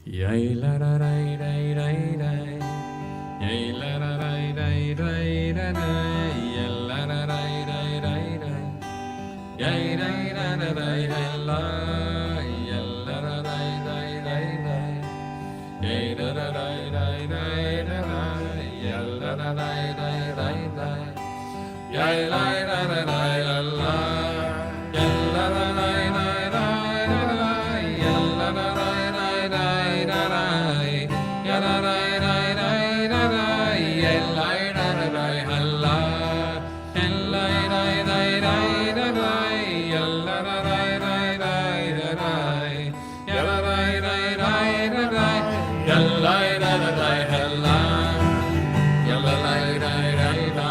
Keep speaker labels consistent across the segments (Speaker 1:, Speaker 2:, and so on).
Speaker 1: Yay la da day day day day. Yay la da day day day day day. Yay la da day day day day. Yay day da da day day la. Yay la da day day day day. Yay da da day day day day. Yay la da day day day day. Yay la da da day la la. Yay la da day day day day. Yay la da day day day day. Yay la da day day day day. Yay la da da day la. Yay la da day day day. Yay la da day day day day. Yay la da day day day. Yay la da da day la. Yay la da day day day.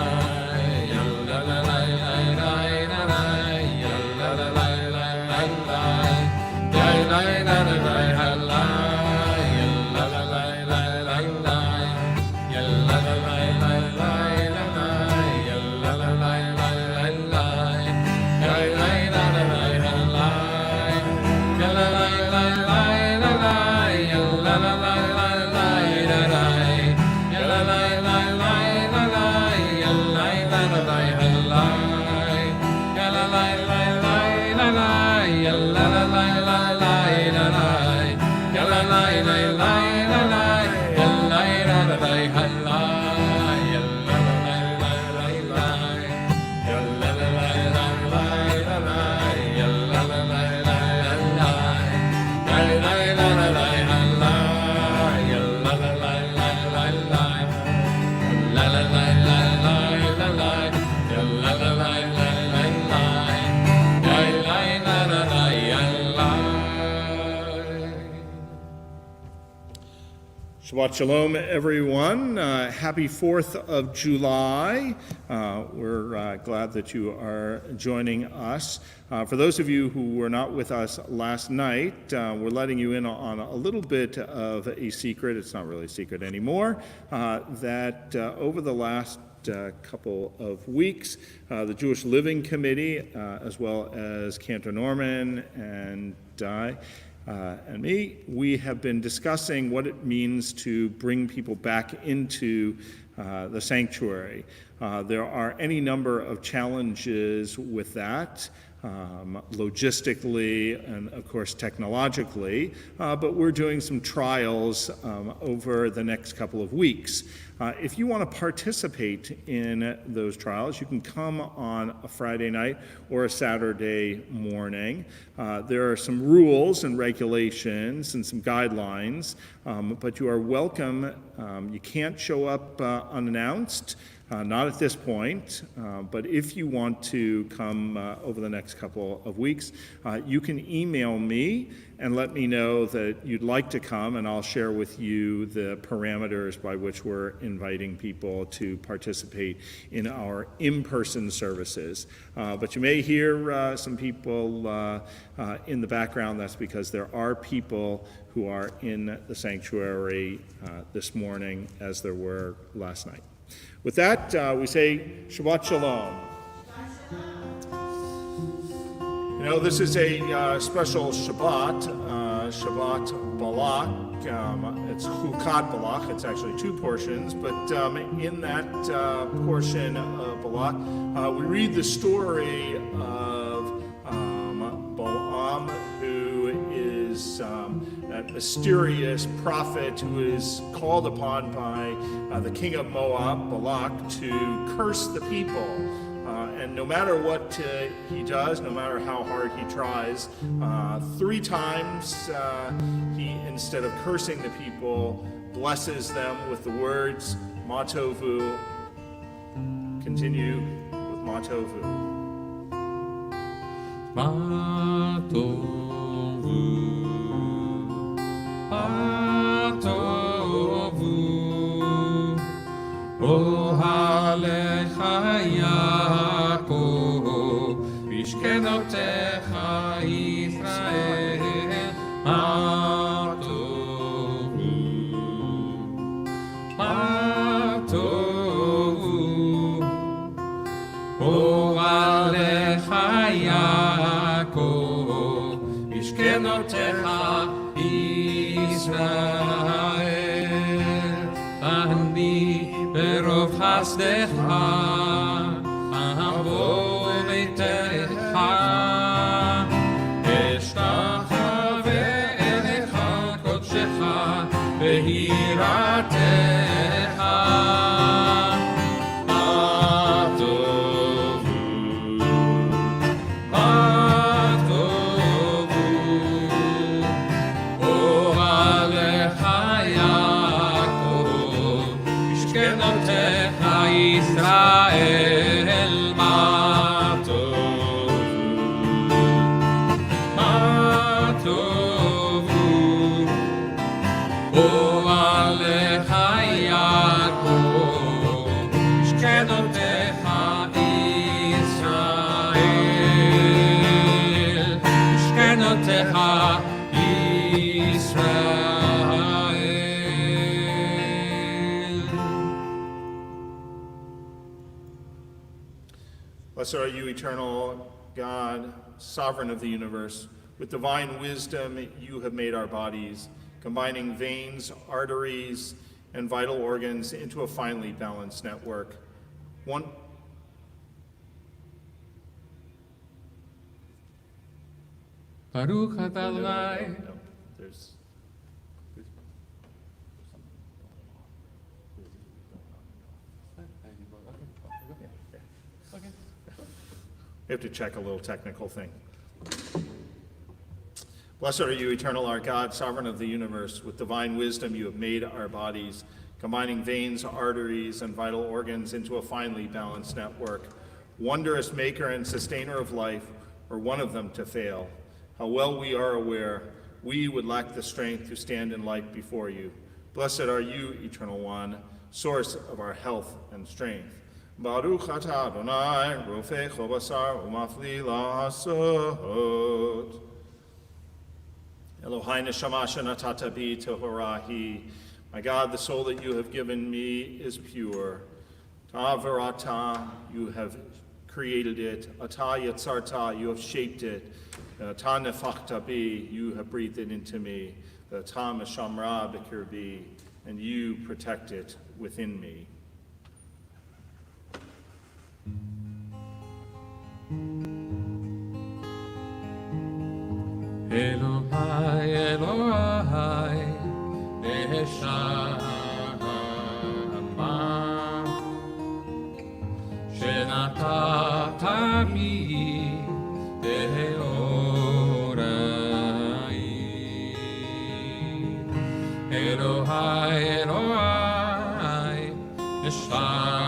Speaker 2: Shabbat Shalom, everyone. Happy 4th of July. We're glad that you are joining us. For those of you who were not with us last night, we're letting you in on a little bit of a secret. It's not really a secret anymore. That over the last couple of weeks, the Jewish Living Committee, as well as Cantor Norman and me, we have been discussing what it means to bring people back into the sanctuary. There are any number of challenges with that, logistically and, of course, technologically, but we're doing some trials over the next couple of weeks. If you want to participate in those trials, you can come on a Friday night or a Saturday morning. There are some rules and regulations and some guidelines, but you are welcome. You can't show up unannounced. Not at this point, but if you want to come over the next couple of weeks, you can email me and let me know that you'd like to come, and I'll share with you the parameters by which we're inviting people to participate in our in-person services. But you may hear some people in the background. That's because there are people who are in the sanctuary this morning, as there were last night. With that, we say Shabbat Shalom. You know, this is a special Shabbat, Shabbat Balak. It's Chukat Balak. It's actually two portions, but in that portion of Balak, we read the story of Balaam, who is that mysterious prophet who is called upon by the king of Moab, Balak, to curse the people. And no matter what he does, no matter how hard he tries, 3 times he, instead of cursing the people, blesses them with the words, Ma Tovu. Continue with Ma Tovu.
Speaker 1: Ma Tovu, Ma Tovu, Ohalecha Yaakov, Mishkenotecha Yisrael, Ma Tovu, Ma Tovu, Ohalecha Yaakov, Mishkenotecha Yisrael. אני ברוב חסדך אבוא ביתך אשתחווה אליך קודשך ביראתך ישראל מה טוב אוהליך יעקב משכנותיך ישראל משכנותיך ישראל.
Speaker 2: Blessed are you, eternal God, sovereign of the universe. With divine wisdom, you have made our bodies, combining veins, arteries, and vital organs into a finely balanced network.
Speaker 1: Baruch atah Adonai.
Speaker 2: We have to check a little technical thing. Blessed are you, eternal our God, sovereign of the universe. With divine wisdom you have made our bodies, combining veins, arteries, and vital organs into a finely balanced network. Wondrous maker and sustainer of life, or one of them to fail. How well we are aware we would lack the strength to stand in life before you. Blessed are you, eternal one, source of our health and strength. Baruch atah Adonai, rofei kol basar umafli la'asot. Elohai neshama shenatata bi tehorahi. My God, the soul that you have given me is pure. Ta'avarata, you have created it. Atah yetzarta, you have shaped it. Atah nefachta bi, you have breathed it into me. Atah meshamra b'kirbi, and you protect it within me.
Speaker 1: Elohai, Elohai, neshama shenatata mi tehorai. Elohai, Elohai, neshama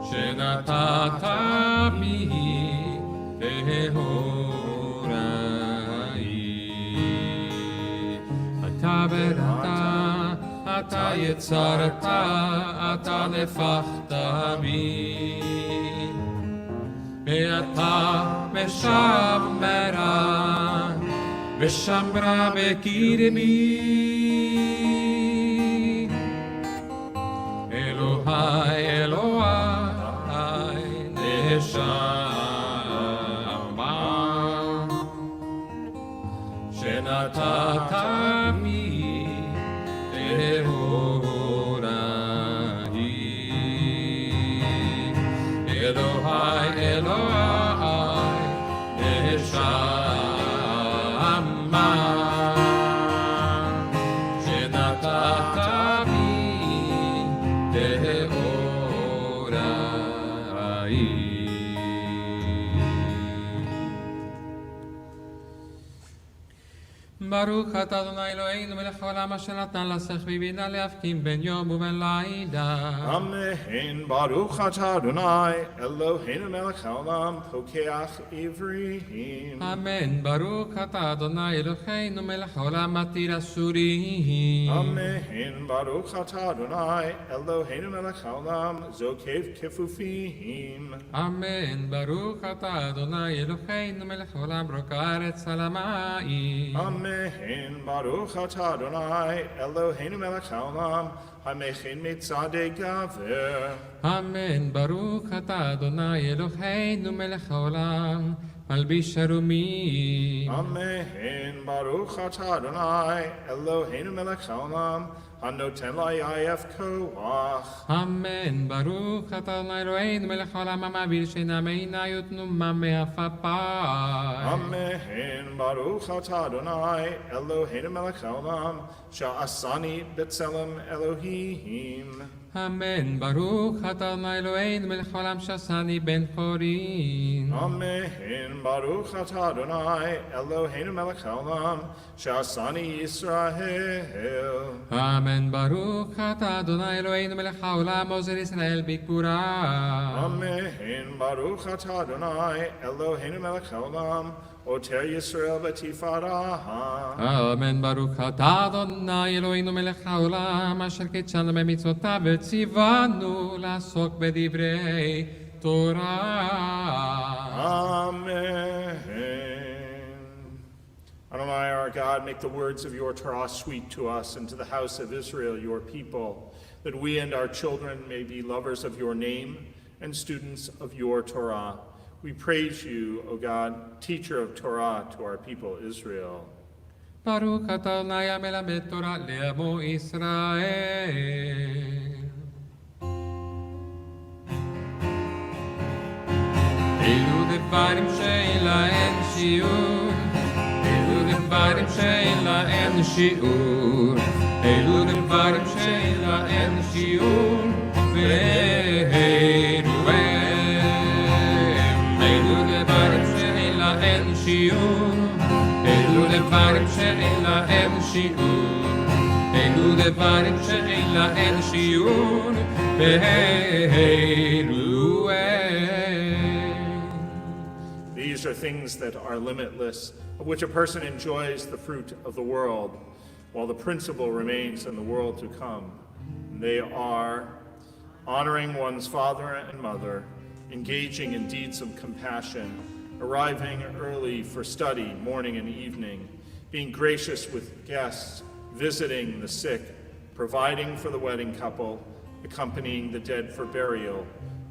Speaker 1: shenatata mi אתה יצרת, אתה נפחת בי, ואתה משמרה, ושמרה בקרבי. אלוהי, אלוהי, נשמה, שנתת בי Elohai, Elohai, neshama, shenatata bi tehorai. Baruch atah Adonai Eloheinu melech haolam asher natan לשכל בינה להבחין בין יום ובין לילה.
Speaker 2: Amen. Baruch atah Adonai Eloheinu melech haolam pokeach ivrim.
Speaker 1: Amen. Baruch atah Adonai Eloheinu melech haolam matir asurim.
Speaker 2: Amen. Baruch atah Adonai Eloheinu melech haolam zokev kefufim.
Speaker 1: Amen. Baruch atah Adonai Eloheinu melech haolam roka haaretz al hamayim.
Speaker 2: Amen. Baruch atah Adonai Eloheinu melech haolam hamechin mitzadei gaver.
Speaker 1: Amen. Baruch atah Adonai Eloheinu melech haolam מלביש ערומים.
Speaker 2: Amen. Baruch atah Adonai, Eloheinu melech haolam, hanoten la'yaf koach.
Speaker 1: אמן. ברוך אתה אדוני אלוהינו מלך העולם המעביר שינה מעיני ותנומה מעפעפיי.
Speaker 2: Amen. Baruch atah Adonai, Eloheinu melech haolam, sha'asani b'tselem Elohim.
Speaker 1: אמן. ברוך אתה אדוני אלוהינו מלך העולם שעשני בן חורין.
Speaker 2: Amen. Baruch atah Adonai, Eloheinu melech haolam, sha'asani Yisrael.
Speaker 1: אמן. ברוך אתה אדוני אלוהינו מלך העולם עוזר ישראל בגבורה.
Speaker 2: Amen. Baruch atah Adonai, Eloheinu melech haolam, oter Yisrael v'tifaraha.
Speaker 1: אמן. ברוך אתה אדוני אלוהינו מלך העולם אשר קידשנו במצוותיו וציוונו לעסוק בדברי תורה.
Speaker 2: Amen. Adonai, our God, make the words of your Torah sweet to us and to the house of Israel, your people, that we and our children may be lovers of your name and students of your Torah. We praise you, O God, teacher of Torah to our people Israel.
Speaker 1: ברוך אתה אדוני המלמד תורה לעמו ישראל. אלו דברים שאין להם שיעור, אלו דברים שאין להם שיעור, אלו דברים שאין להם שיעור, ואלו הם, אלו דברים שאין להם שיעור, אלו דברים שאין להם שיעור, אלו דברים שאין להם שיעור, ואלו הם.
Speaker 2: These are things that are limitless, of which a person enjoys the fruit of the world, while the principle remains in the world to come. They are honoring one's father and mother, engaging in deeds of compassion, arriving early for study morning and evening, being gracious with guests, visiting the sick, providing for the wedding couple, accompanying the dead for burial,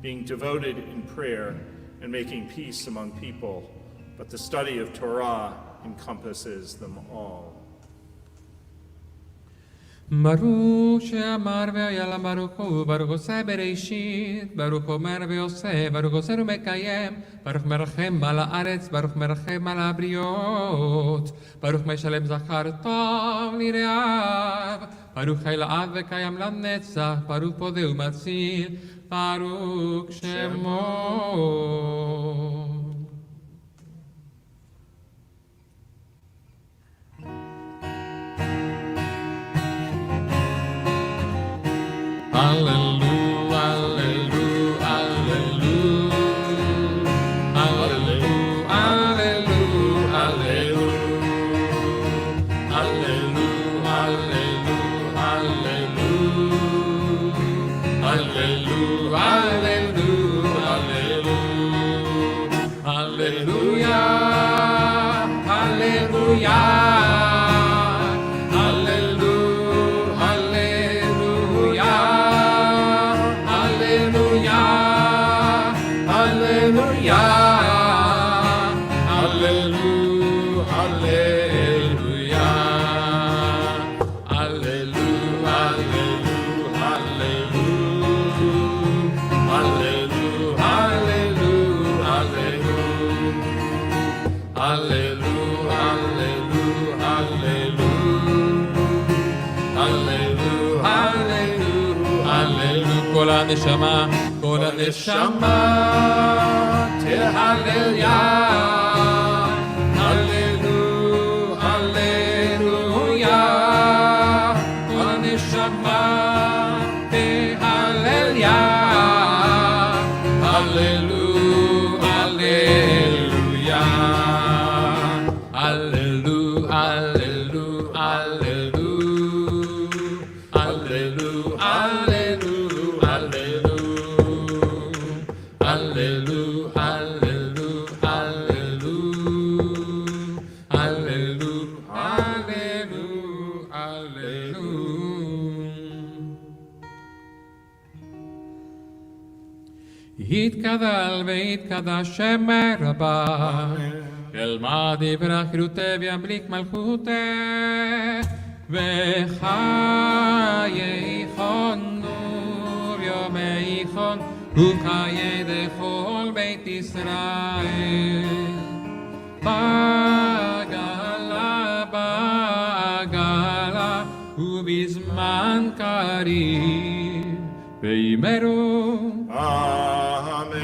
Speaker 2: being devoted in prayer, and making peace among people. But the study of Torah encompasses them all.
Speaker 1: ברוך שאמר והיה לה ברוך הוא, ברוך עושה בראשית, ברוך אומר ועושה, ברוך עושה ומקיים, ברוך מרחם על הארץ, ברוך מרחם על הבריות, ברוך משלם זכר טוב לרעב, ברוך חי לעד וקיים לנצח, ברוך פודה ומציל, ברוך שמו. Hallelujah, hallelujah, hallelujah, hallelujah, hallelujah, hallelujah, hallelujah, hallelujah, hallelujah, hallelujah, hallelujah, hallelujah. כל הנשמה, כל הנשמה, תהלל יא, הללו, הללויה, כל הנשמה, תהלל יא, הללו, הללויה, הללו, הללו, הללו, הללו, הללו. יתגדל ויתקדש שם רבה, אלמד יברח חירותי וימליק מלכותי, וחייכון נור יומייכון, וחיי דכל בית ישראל. בעגלה בעגלה, ובזמן קריב, ויאמרו
Speaker 2: אמן.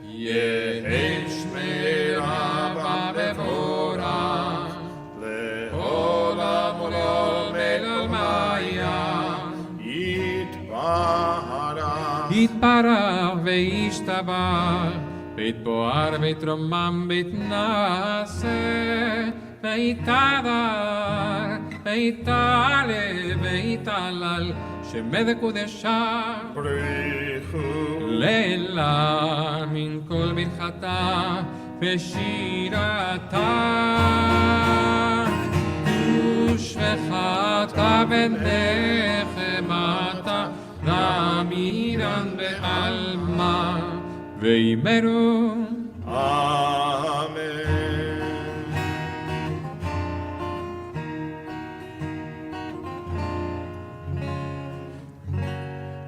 Speaker 2: יהי שמירה ומבורך, לעולם עולם אלמיה, יתברך.
Speaker 1: יתברך וישתבח, ויתבואר ויתרומם ויתנשא, ויתהדר ויתעלה ויתהלל, שמי קודשה לילה מן כל מנחתה ושירתה, ושפחתה ונחמתה, דמירן בעלמה, ויאמרו
Speaker 2: אמן.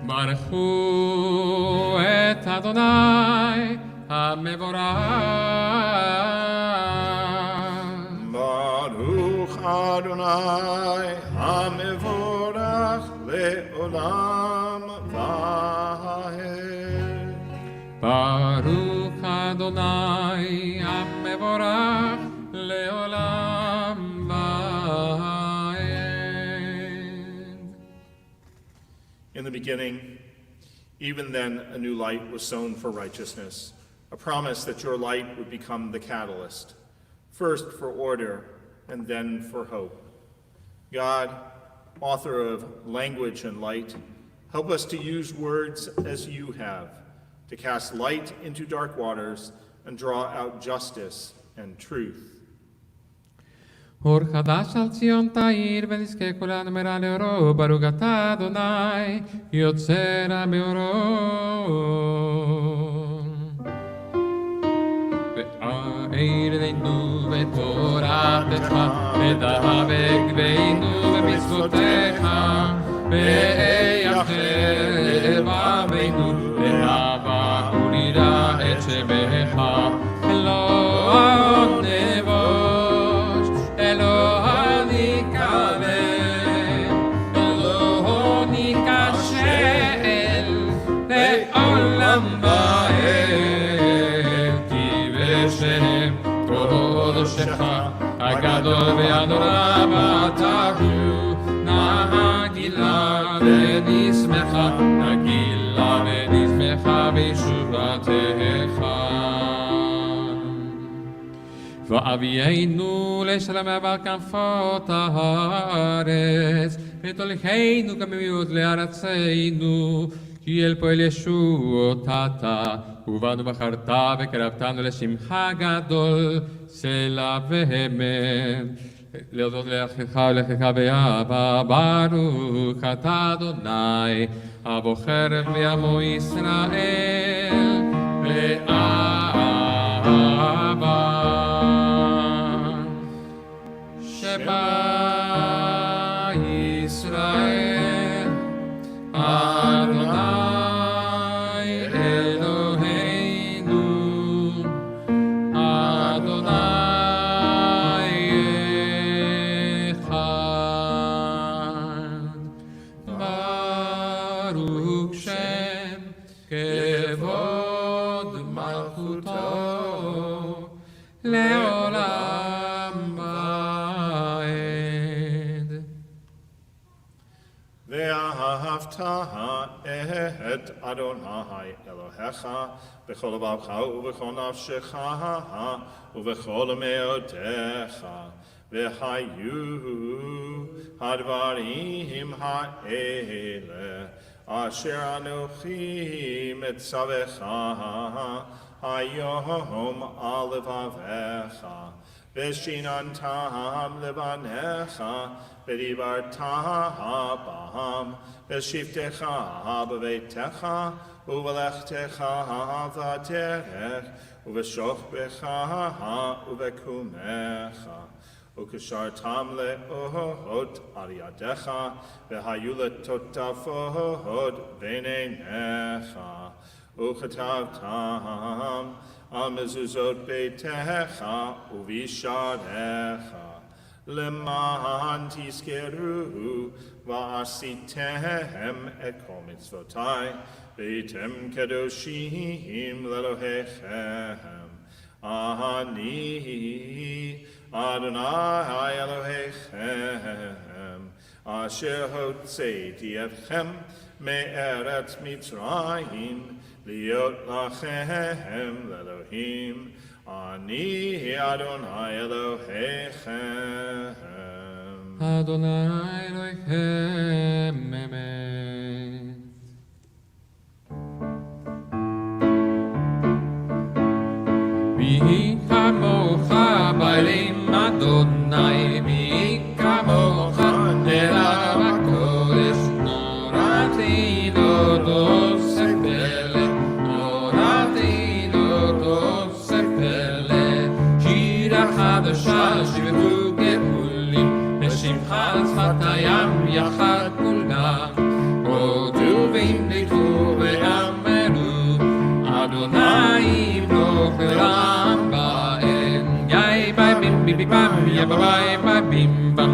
Speaker 1: ברכו את אדוני המבורך.
Speaker 2: ברוך אדוני המבורך לעולם ועד.
Speaker 1: ברוך אדוני המבורך לעולם ועד.
Speaker 2: In the beginning, even then, a new light was sown for righteousness, a promise that your light would become the catalyst, first for order and then for hope. God, author of language and light, help us to use words as you have, to cast light into dark waters and draw out justice and truth.
Speaker 1: אור חדש על ציון תאיר, ונזכה כולנו מהרה לאורו, ברוך אתה אדוני, יוצר המאורות. ואעיר עינינו בתורתך, ודבק בינו במצוותיך, ויחל בנו, לאהבה וליראה את שמך, לא נבוש, אלוה נכבד, אלוה ניכשל, לעולם ועד, כי בשם קודשך הגדול והנורא בתחו, נגילה ונשמחה, נגילה ונשמחה בישובתך. ואבינו לשלום עבר כנפות הארץ, ותוליכנו כמיעוט לארצנו, כי אל פועל ישועות אתה, ובנו בחרת וקרבתנו לשמך גדול, סלע ואמת. להודות לאחיך ולאחיך באהבה, ברוך אתה אדוני, הבוחר בעמו ישראל, באהבה. שבה ישראל, אדוני אלוהינו, אדוני אחד. ברוך שם כבוד מלכותו לעולם ועד.
Speaker 2: ואהבת את אדוני אלוהיך בכל לבבך ובכל נפשך ובכל מאודך, והיו הדברים האלה אשר אנוכי מצווך היום על לבבך, ושיננתם לבניך, ודיברת בהם, ושבתך בביתך, ובלכתך בדרך, ובשוכבך ובקומך. וקשרתם לאות על ידך, והיו לטוטפות בין עיניך, וכתבתם על מזוזות ביתך ובישעריך, למען תזכרו ועשיתם את כל מצוותי, והייתם קדושים לאלוהיכם. אני אדוני אלוהיכם, אשר הוצאתי אתכם מארץ מצרים, להיות לכם לאלוהים. אני אדוני אלוהיכם.
Speaker 1: אדוני אלוהיכם אמת. מי כמוך בעלים אדוני, מי כמוך אליו הקודש, נורתי לא דוסק פלא, נורתי לא דוסק פלא. שירה חדשה שבטו גאולים, לשמך שפת הים יחד כולם, הודו והמליכו ואמרו, אדוני ימלוך לעולם באל. יאי ביי בים ביבי בם יא ביי ביי בים בם,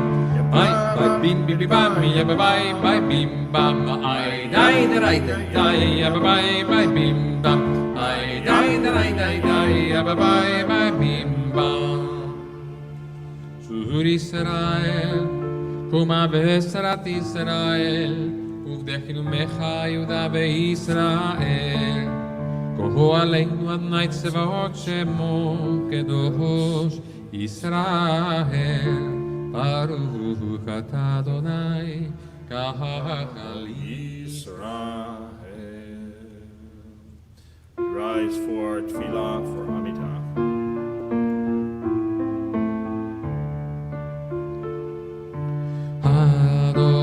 Speaker 1: ביי ביי בים ביבי בם יא ביי ביי בים בם, איי דיי דיי דיי יא ביי ביי בים בם, איי דיי דיי דיי דיי יא ביי ביי בים בם. שור ישראל קומה בעזרת ישראל, ובדחנו מך יהודה בישראל. כוהו עלינו אדוני צבאות שמו קדוש ישראל. ברוך אתה אדוני קהל
Speaker 2: Israel. Rise for tefillah for Amidah.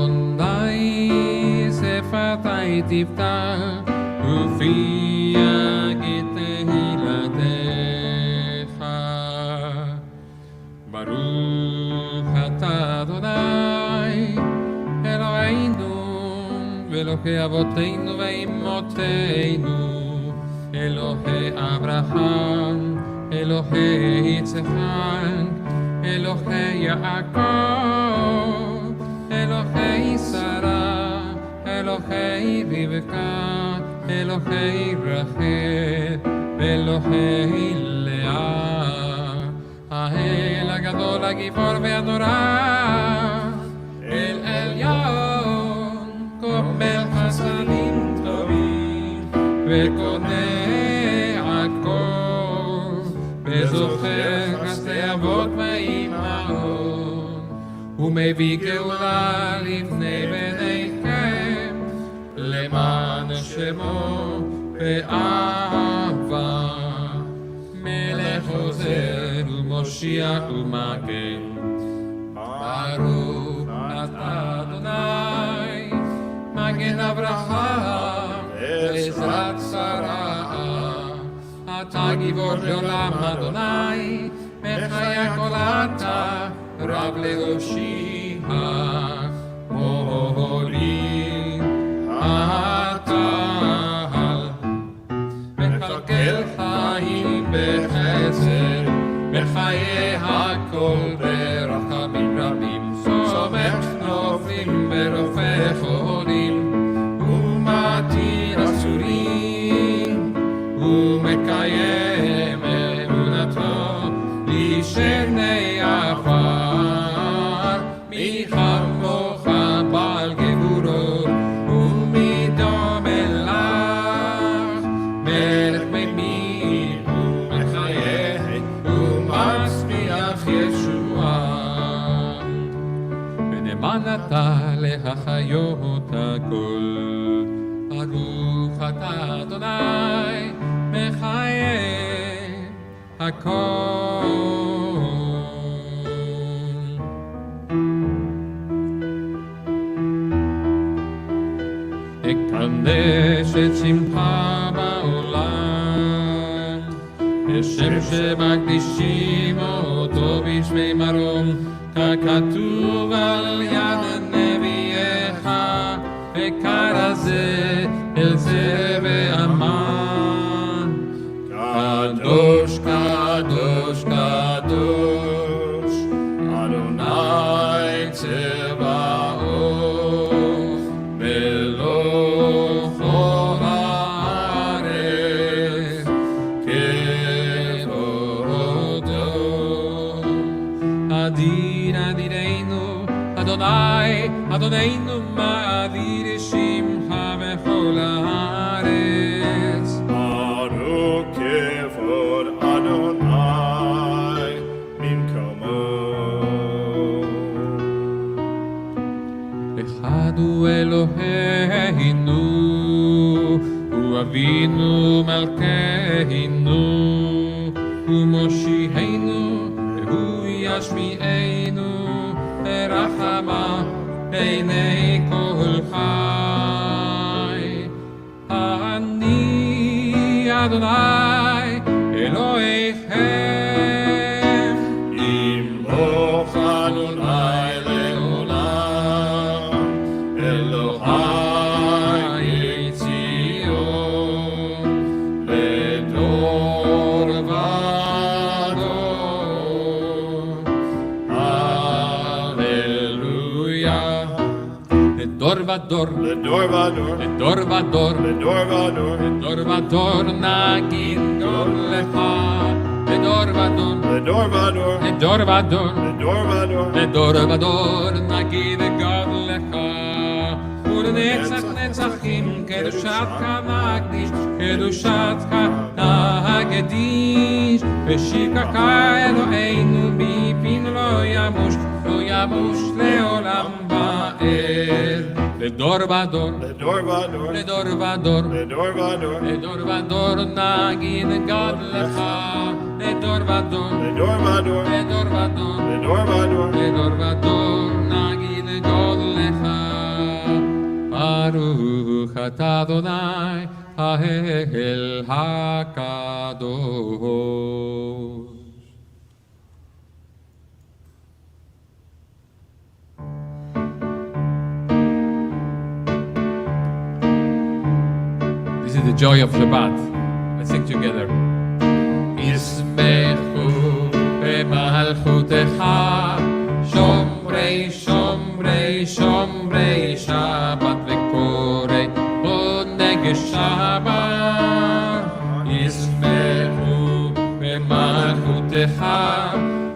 Speaker 1: אדוני שפתי תפתח ופי יגיד תהילתך. ברוך אתה אדוני אלוהינו ואלוהי אבותינו ואמותינו, אלוהי אברהם, אלוהי יצחק, אלוהי יעקב, אלוהי שרה, אלוהי רבקה, אלוהי רחל, אלוהי לאה. האל הגדול הגיבור והנורא, אל עליון, כומר חסדים טובים, וקונה הכל, וזוכר חסדי אבות ואימהות, ומביא גאולה לפני בניכם, למען שמו באהבה. מלך עוזר ומושיע ומגן, ברוך אתה אדוני מגן אברהם עזרת שרה. אתה גיבור לעולם אדוני, מחיה כל אתה רב להושיע. מוליד אתה מכלכל חיים בחסד, בחיי הכל ברחמים רבים, סומך נופלים ברופא חולים, ומתיר אסורים, ומקיים אמונתו לשני עפר. מי כמוך בעל גבורות ומדומה לך, מלך ממיל ומחייך ומצמיח ישועה. ונאמן אתה להחיות הכל. ברוך אתה אדוני מחיה הכל. לחדש את שמחה בעולם, כשם שמקדישים אותו בשמי מרום, ככתוב על יד נביאך, וכרזה אל זה באמן. קדוש, קדוש, קדוש, אדוני צבאות, מלוכו הארץ כבודו. אדיר אדירנו, אדוני, אדוננו, מאדיר שמך בכל הארץ.
Speaker 2: אנו כבוד אדוני במקומו.
Speaker 1: אחד הוא אלוהינו, הוא אבינו מלכנו, הוא מושיענו, והוא ישמיענו, ברחמה בעיני כל חי. אני אדוני אלוהיכם,
Speaker 2: ימלוך אדוני לעולם, אלוהי ציון, לדור ודור. הללויה.
Speaker 1: לדור ודור,
Speaker 2: לדור ודור,
Speaker 1: לדור ודור,
Speaker 2: לדור ודור,
Speaker 1: לדור ודור נגיד גול לך. לדור ודור,
Speaker 2: לדור ודור,
Speaker 1: לדור ודור,
Speaker 2: לדור ודור,
Speaker 1: לדור ודור נגיד גול לך. ולנצח נצחים קדושתך נקדיש, קדושתך נקדיש. ושבחך אלוהינו מפינו לא ימוש, לא ימוש לעולם ועד. לדור ודור,
Speaker 2: לדור ודור,
Speaker 1: לדור ודור,
Speaker 2: לדור ודור,
Speaker 1: לדור ודור נגיד גד לך. לדור ודור,
Speaker 2: לדור ודור,
Speaker 1: לדור ודור,
Speaker 2: לדור ודור,
Speaker 1: לדור ודור נגיד גד לך. ברוך אתה אדוני האל הקדוש. This is the joy of Shabbat. Let's sing together. ישמחו במלכותך שומרי שומרי שומרי שבת וקוראי עונג שבת. ישמחו במלכותך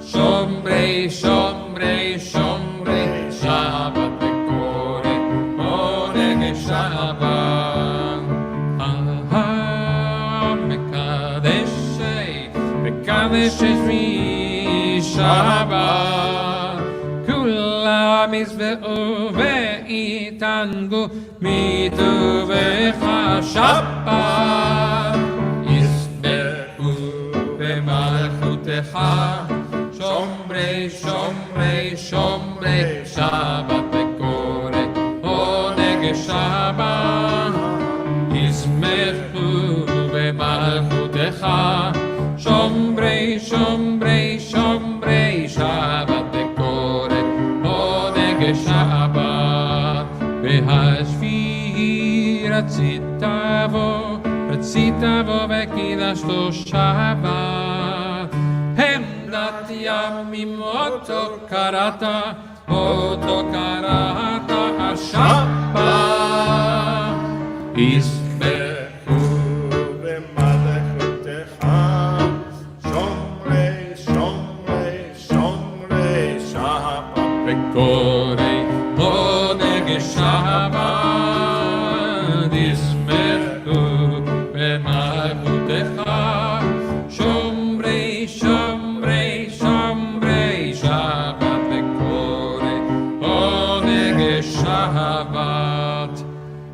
Speaker 1: שומרי שומרי שומרי שבת וקוראי עונג שבת. מקדש שמי שבת, כולם ישבעו ויתענגו מטובך שבת. ישבעו במלכותך שומרי שומרי שומרי שבת וקורא עונג שבת. ישמחו במלכותך שומרי שומרי שומרי שבת וקורא עונג שבת. והשביעי רצית בו וקידשתו שבת. עמדת ימים אותו קראת השבת. ישמחו
Speaker 2: במלכותך שומרי שומרי שומרי שבת
Speaker 1: וקורא עונג שבת. ישמחו במלכותך שומרי שומרי שומרי שבת וקורא עונג שבת.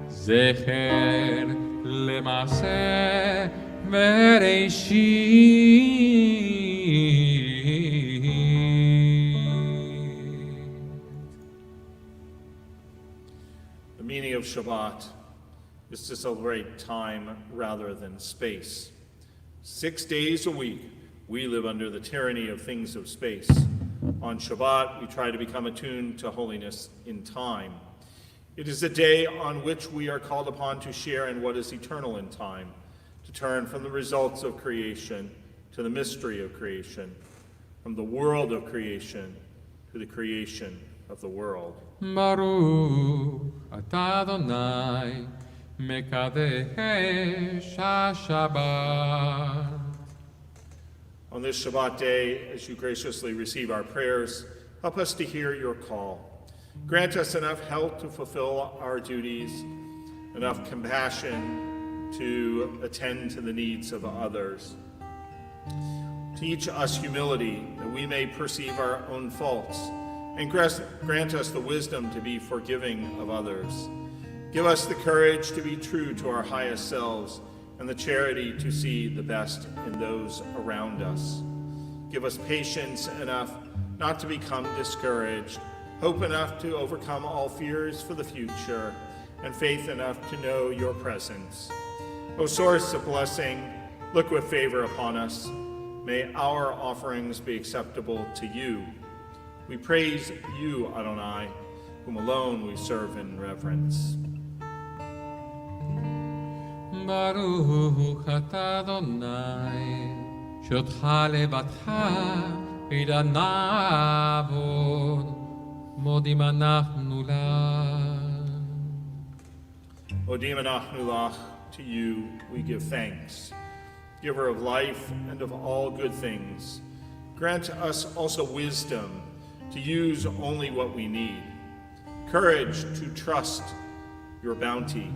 Speaker 1: זכר למעשה
Speaker 2: The meaning of Shabbat is to celebrate time rather than space. 6 days a week, we live under the tyranny of things of space. On Shabbat, we try to become attuned to holiness in time. It is a day on which we are called upon to share in what is eternal in time, to turn from the results of creation to the mystery of creation, from the world of creation to the creation of the world.
Speaker 1: Baruch atah Adonai mekadesh ha-Shabbat.
Speaker 2: On this Shabbat day, as you graciously receive our prayers, help us to hear your call. Grant us enough help to fulfill our duties, enough compassion to attend to the needs of others. Teach us humility that we may perceive our own faults, and grant us the wisdom to be forgiving of others. Give us the courage to be true to our highest selves and the charity to see the best in those around us. Give us patience enough not to become discouraged, hope enough to overcome all fears for the future, and faith enough to know your presence. O source of blessing, look with favor upon us. May our offerings be acceptable to you. We praise you, Adonai, whom alone we serve in reverence.
Speaker 1: Baruch atah Adonai, שותך לבדך עידן נעבוד, מודים אנחנו לך.
Speaker 2: Odim anachnu lach, to you we give thanks. Giver of life and of all good things, grant us also wisdom to use only what we need, courage to trust your bounty,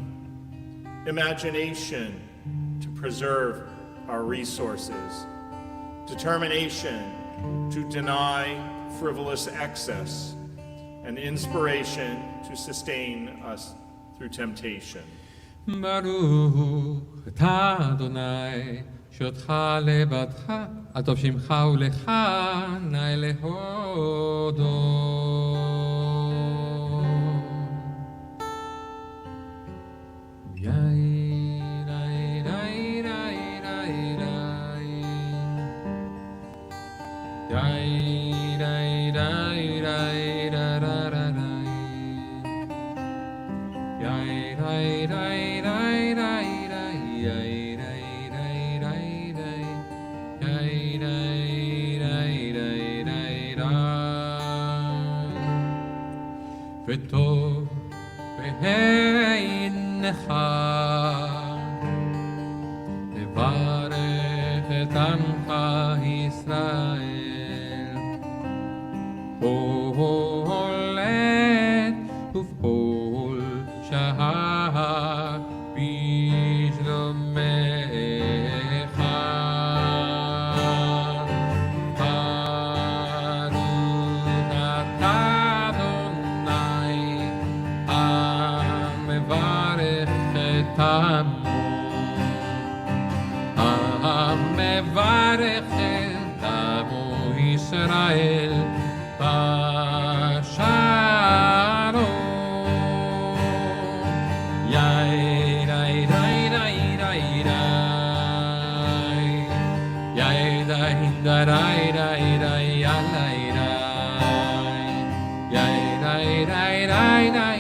Speaker 2: imagination to preserve our resources, determination to deny frivolous excess, and inspiration to sustain us through temptation.
Speaker 1: ברוך אתה אדוני, שאותך לבדך, הטוב שמך ולך נא להודות. וטוב בעיניך לברך את עמך ישראל הולד ובכל שעה בשלומך ברוך אתה אדוני המברך את עמו המברך את עמו ישראל בשלום. יאי די די די די די יאי די די די די יאי די די די די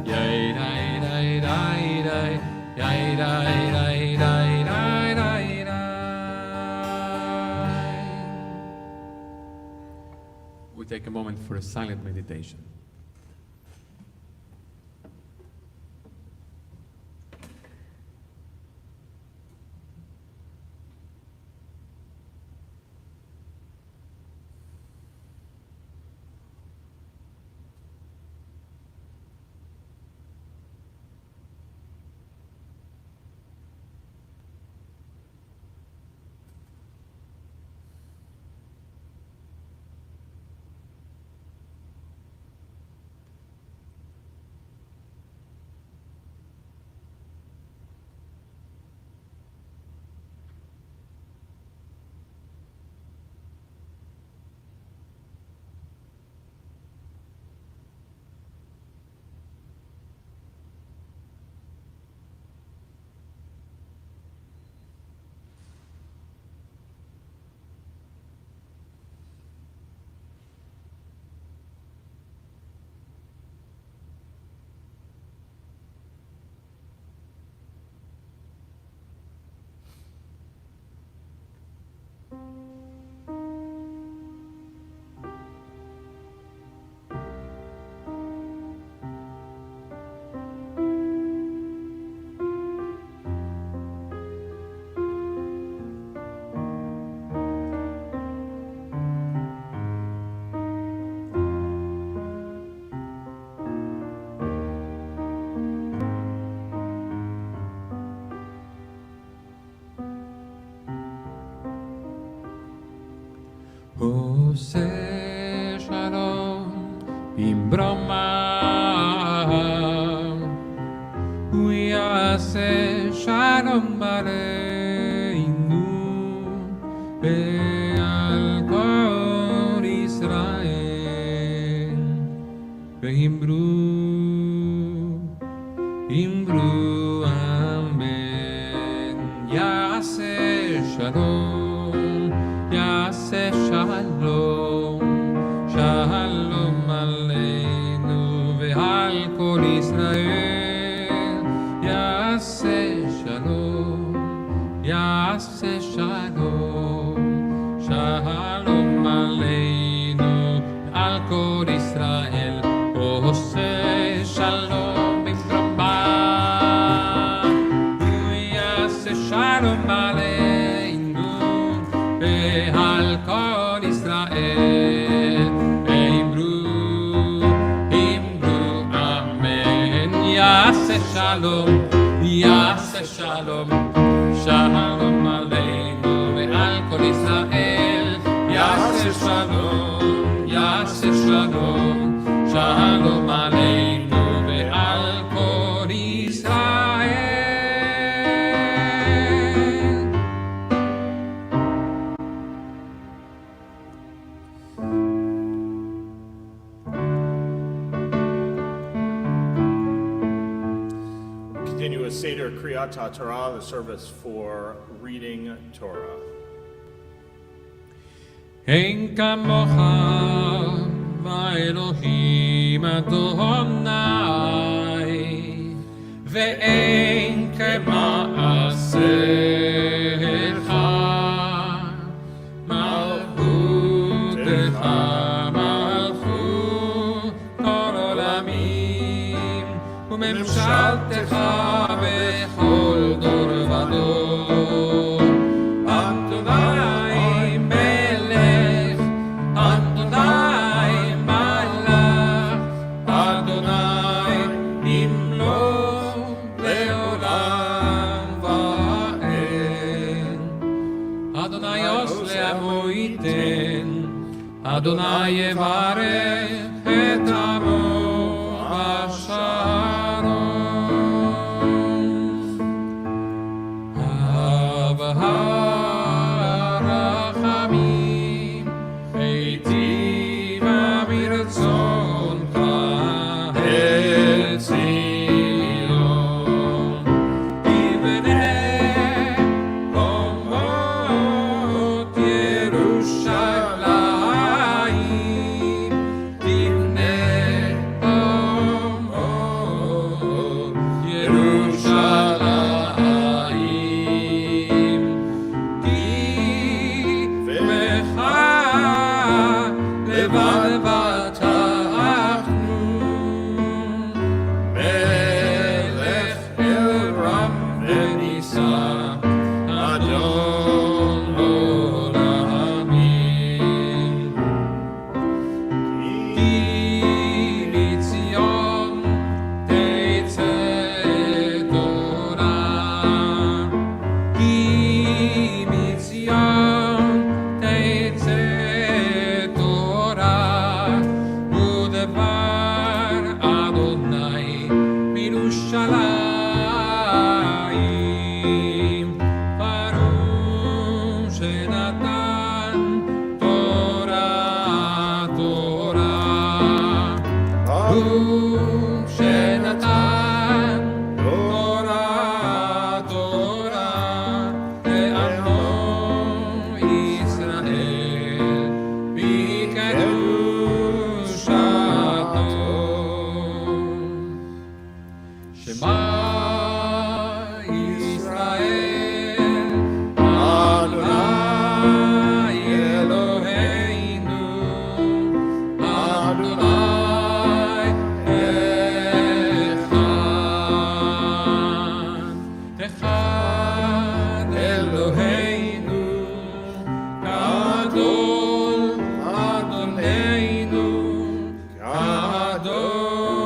Speaker 1: יאי די די די די יאי די די די די די. We take a moment for a silent meditation. עושה שלום במרומיו, הוא יעשה שלום עלינו ועל כל ישראל, ואמרו אמן. יעשה שלום, יעשה שלום, שלום עלינו ועל כל ישראל. יעשה שלום, יעשה שלום, שלום עלינו ועל כל ישראל. עושה שלום במרומיו, הוא יעשה שלום עלינו ועל כל ישראל. ואמרו אמן. יעשה שלום, יעשה שלום, שלום עלינו ועל כל ישראל. יעשה שלום, יעשה שלום, שלום עלינו ועל כל ישראל.
Speaker 2: Continue with Seder Kriyat Torah, the service for reading Torah.
Speaker 1: אין כמוך באלוהים אדוני, ואין כמעשיך, מלכותך מלכות כל עולמים, וממשלתך בכל דור ודור. אדוני מלך, אדוני מלך, אדוני ימלוך לעולם ועד. אדוני עושה עמו ייתן, אדוני יברך את עמו בשלום. אב הרחמים, היטיבה מרצונך את ציון. תבנה חומות ירושלים, תבנה חומות ירושלים. כי בך לבד בטחנו, מלך אל רם ונישא, אדון עולמים. כי מציון תצא תורה, כי מציון תצא תורה, ודבר אדוני מירושלים. ברוך שנתן תורה תורה, ברוך שנתן תורה תורה לעמו ישראל בקדושתו. שמע ישראל, אדוני אלוהינו, אדוני אחד. אחד אלוהינו, גדול אדוננו,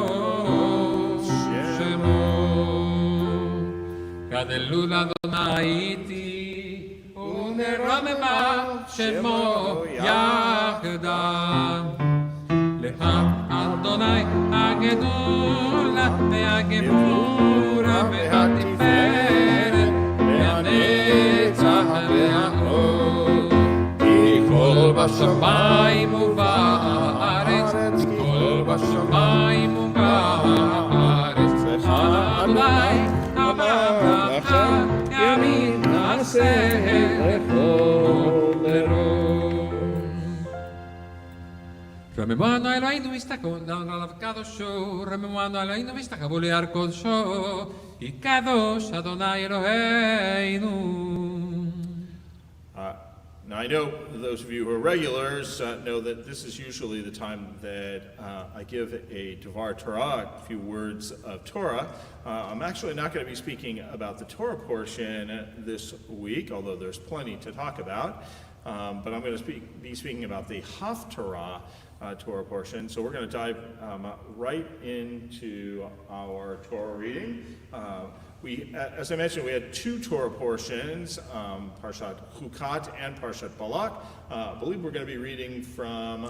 Speaker 1: קדוש שמו. גדלו לאדוני איתי ונרוממה שמו יחדיו. לך אדוני הגדולה והגבורה והתפארת והנצח והאור. כי כל בשמיים ובארץ, כל בשמיים ובארץ, לך אדוני הברכה ימין נעשה לכל דרום. רממנו אלוהינו משתכון עליו קדושו, רממנו אלוהינו משתכבו ליד קודשו, כי קדוש אדוני אלוהינו.
Speaker 2: Now, I know those of you who are regulars know that this is usually the time that I give a Devar Torah, a few words of Torah. I'm actually not going to be speaking about the Torah portion this week, although there's plenty to talk about. But I'm going to be speaking about the Haftarah Torah portion. So we're going to dive right into our Torah reading. As I mentioned, we had two Torah portions, Parshat Chukat and Parshat Balak. I believe we're going to be reading from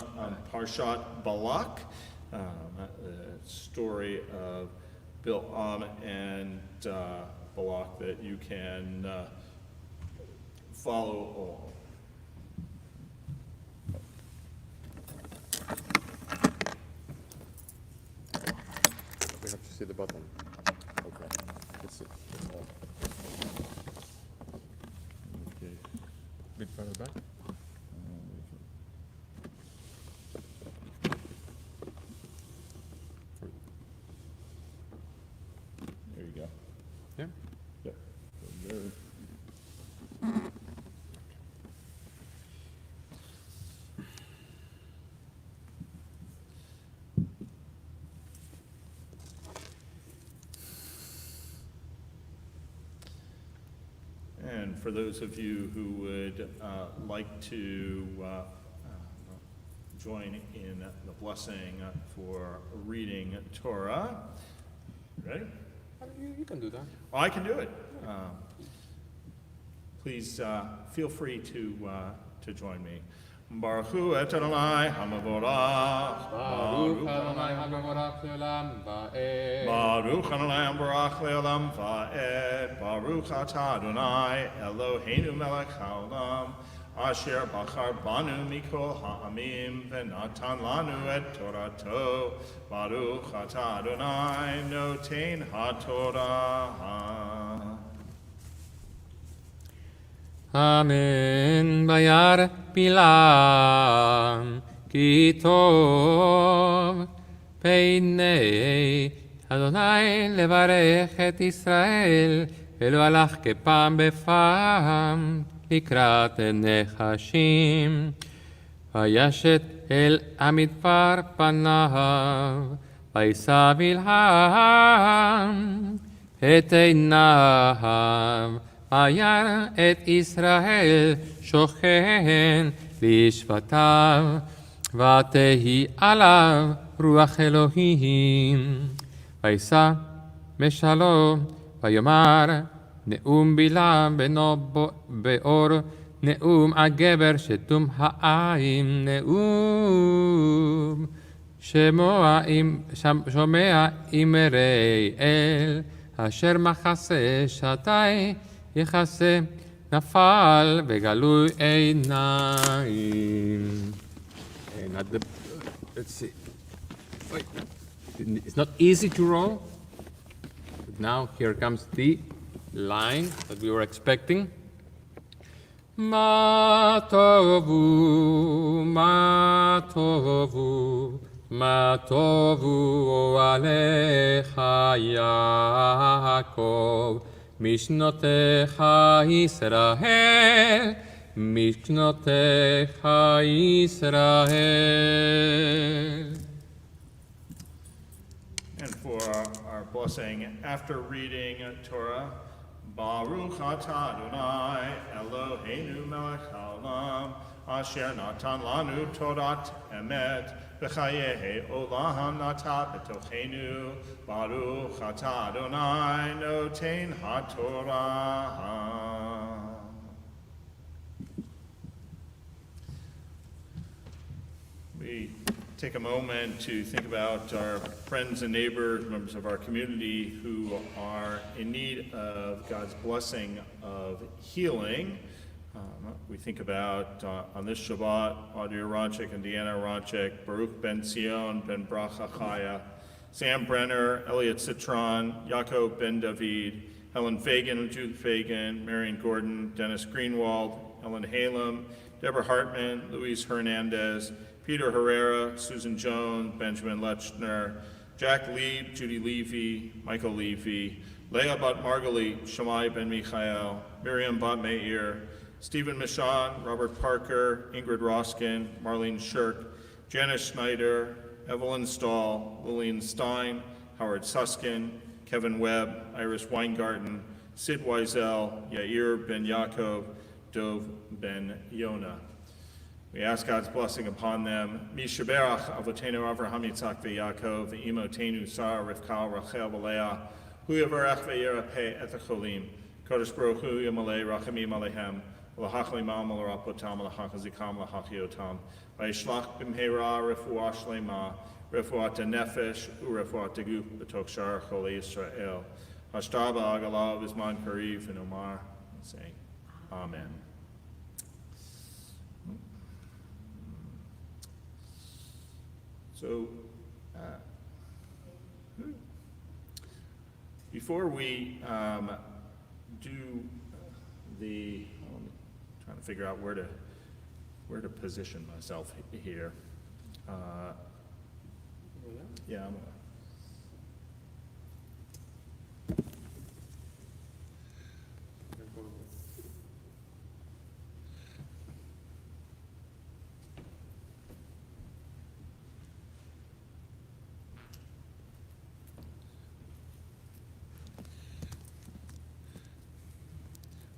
Speaker 2: Parshat Balak, the story of Bil'am and Balak that you can follow along.
Speaker 3: We have to see the button. Okay. Let's see.
Speaker 2: Okay.
Speaker 3: Bit further back.
Speaker 2: There you go.
Speaker 3: Yeah.
Speaker 2: Yep. There. And for those of you who would like to join in the blessing for reading Torah, ready?
Speaker 3: You can do that.
Speaker 2: Well, I can do it. Please feel free to join me. Baruch hu et Adonai hamavorach.
Speaker 3: Baruch Adonai hamevorach le'olam va'ed.
Speaker 2: Baruch Adonai hamevorach le'olam va'ed. Baruch atah Adonai Eloheinu melech haolam. Asher bachar banu mikol ha'amim v'natan lanu et torato. Baruch atah Adonai noten ha'torah.
Speaker 1: Amen. Bayar Bilam Ki Tov Peinei Adonai levarech et Israel ולא הלך כפעם בפעם לקראת נחשים. וישת אל המדבר פניו וישא בלעם את עיניו וירא את ישראל שוכן לשבטיו ותהי עליו רוח אלוהים וישא משלו ויאמר נאום בלעם בנו באור נאום הגבר שתום העין נאום שומע אמרי אל אשר מחסה שתי יכסה נפל וגלוי עיניים.
Speaker 3: Let's see. Wait. It's not easy to roll. But now here comes the line that we were expecting.
Speaker 1: מה טובו, מה טובו, מה טובו עליך יעקב, משנותיך ישראל, משנותיך ישראל.
Speaker 2: And for our blessing after reading Torah, Baruch atah Adonai Eloheinu melech haolam asher natan lanu torat emet v'chayehi olam nata b'tochenu Baruch atah Adonai noten haTorah. we take a moment to think about our friends and neighbors, members of our community who are in need of God's blessing of healing. We think about, on this Shabbat, Audrey Ronchik and Deanna Ronchik, Baruch Ben Sion, Ben Bracha Chaya, Sam Brenner, Elliot Citron, Yaakov Ben David, Helen Fagan, Judith Fagan, Marion Gordon, Dennis Greenwald, Ellen Halem, Deborah Hartman, Luis Hernandez, Peter Herrera, Susan Jones, Benjamin Lechner, Jack Lieb, Judy Levy, Michael Levy, Leah Bat Margali, Shammai Ben Michael, Miriam Bat Meir, Stephen Michon, Robert Parker, Ingrid Roskin, Marlene Shirk, Janice Schneider, Evelyn Stahl, Lillian Stein, Howard Suskin, Kevin Webb, Iris Weingarten, Sid Wiesel, Yair Ben Yaakov, Dov Ben Yona. We ask God's blessing upon them. Mishaberach Avotenu Avraham Yitzhak veYaakov ve'imotenu Sarah Rivka Rachel v'Leah Hu yavarach ve'yirapeh et hacholim Kodesh Baruch Hu yamalei rachamim alehem v'lahach limam v'larapotam v'lahach hazikam v'lahach yotam v'yishlach b'mheira refuah shlema refuat nefesh u'refuat guf b'tok shar cholei Yisrael hashtar ba'agalav v'zman kariv and Omar saying Amen. So, before we do the, I'm trying to figure out where to position myself here. Yeah, I'm gonna.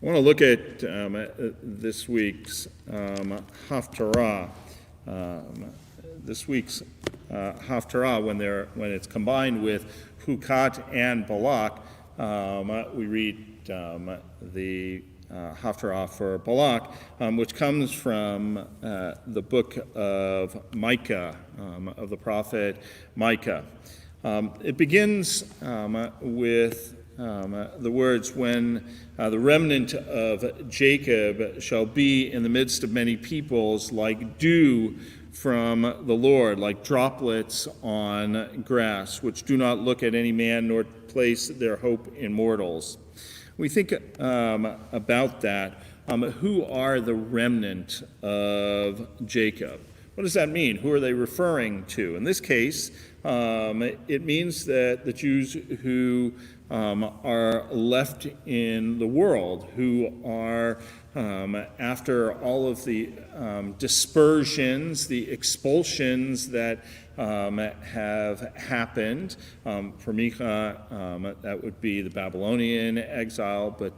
Speaker 2: I want to look at this week's Haftarah. This week's Haftarah, when it's combined with Hukat and Balak, we read the Haftarah for Balak, which comes from the book of Micah, of the prophet Micah. It begins with the words, when the remnant of Jacob shall be in the midst of many peoples, like dew from the Lord, like droplets on grass, which do not look at any man nor place their hope in mortals. We think about that. Who are the remnant of Jacob? What does that mean? Who are they referring to? In this case, it means that the Jews who are left in the world, who are, after all of the dispersions, the expulsions that have happened. For Micah, that would be the Babylonian exile, but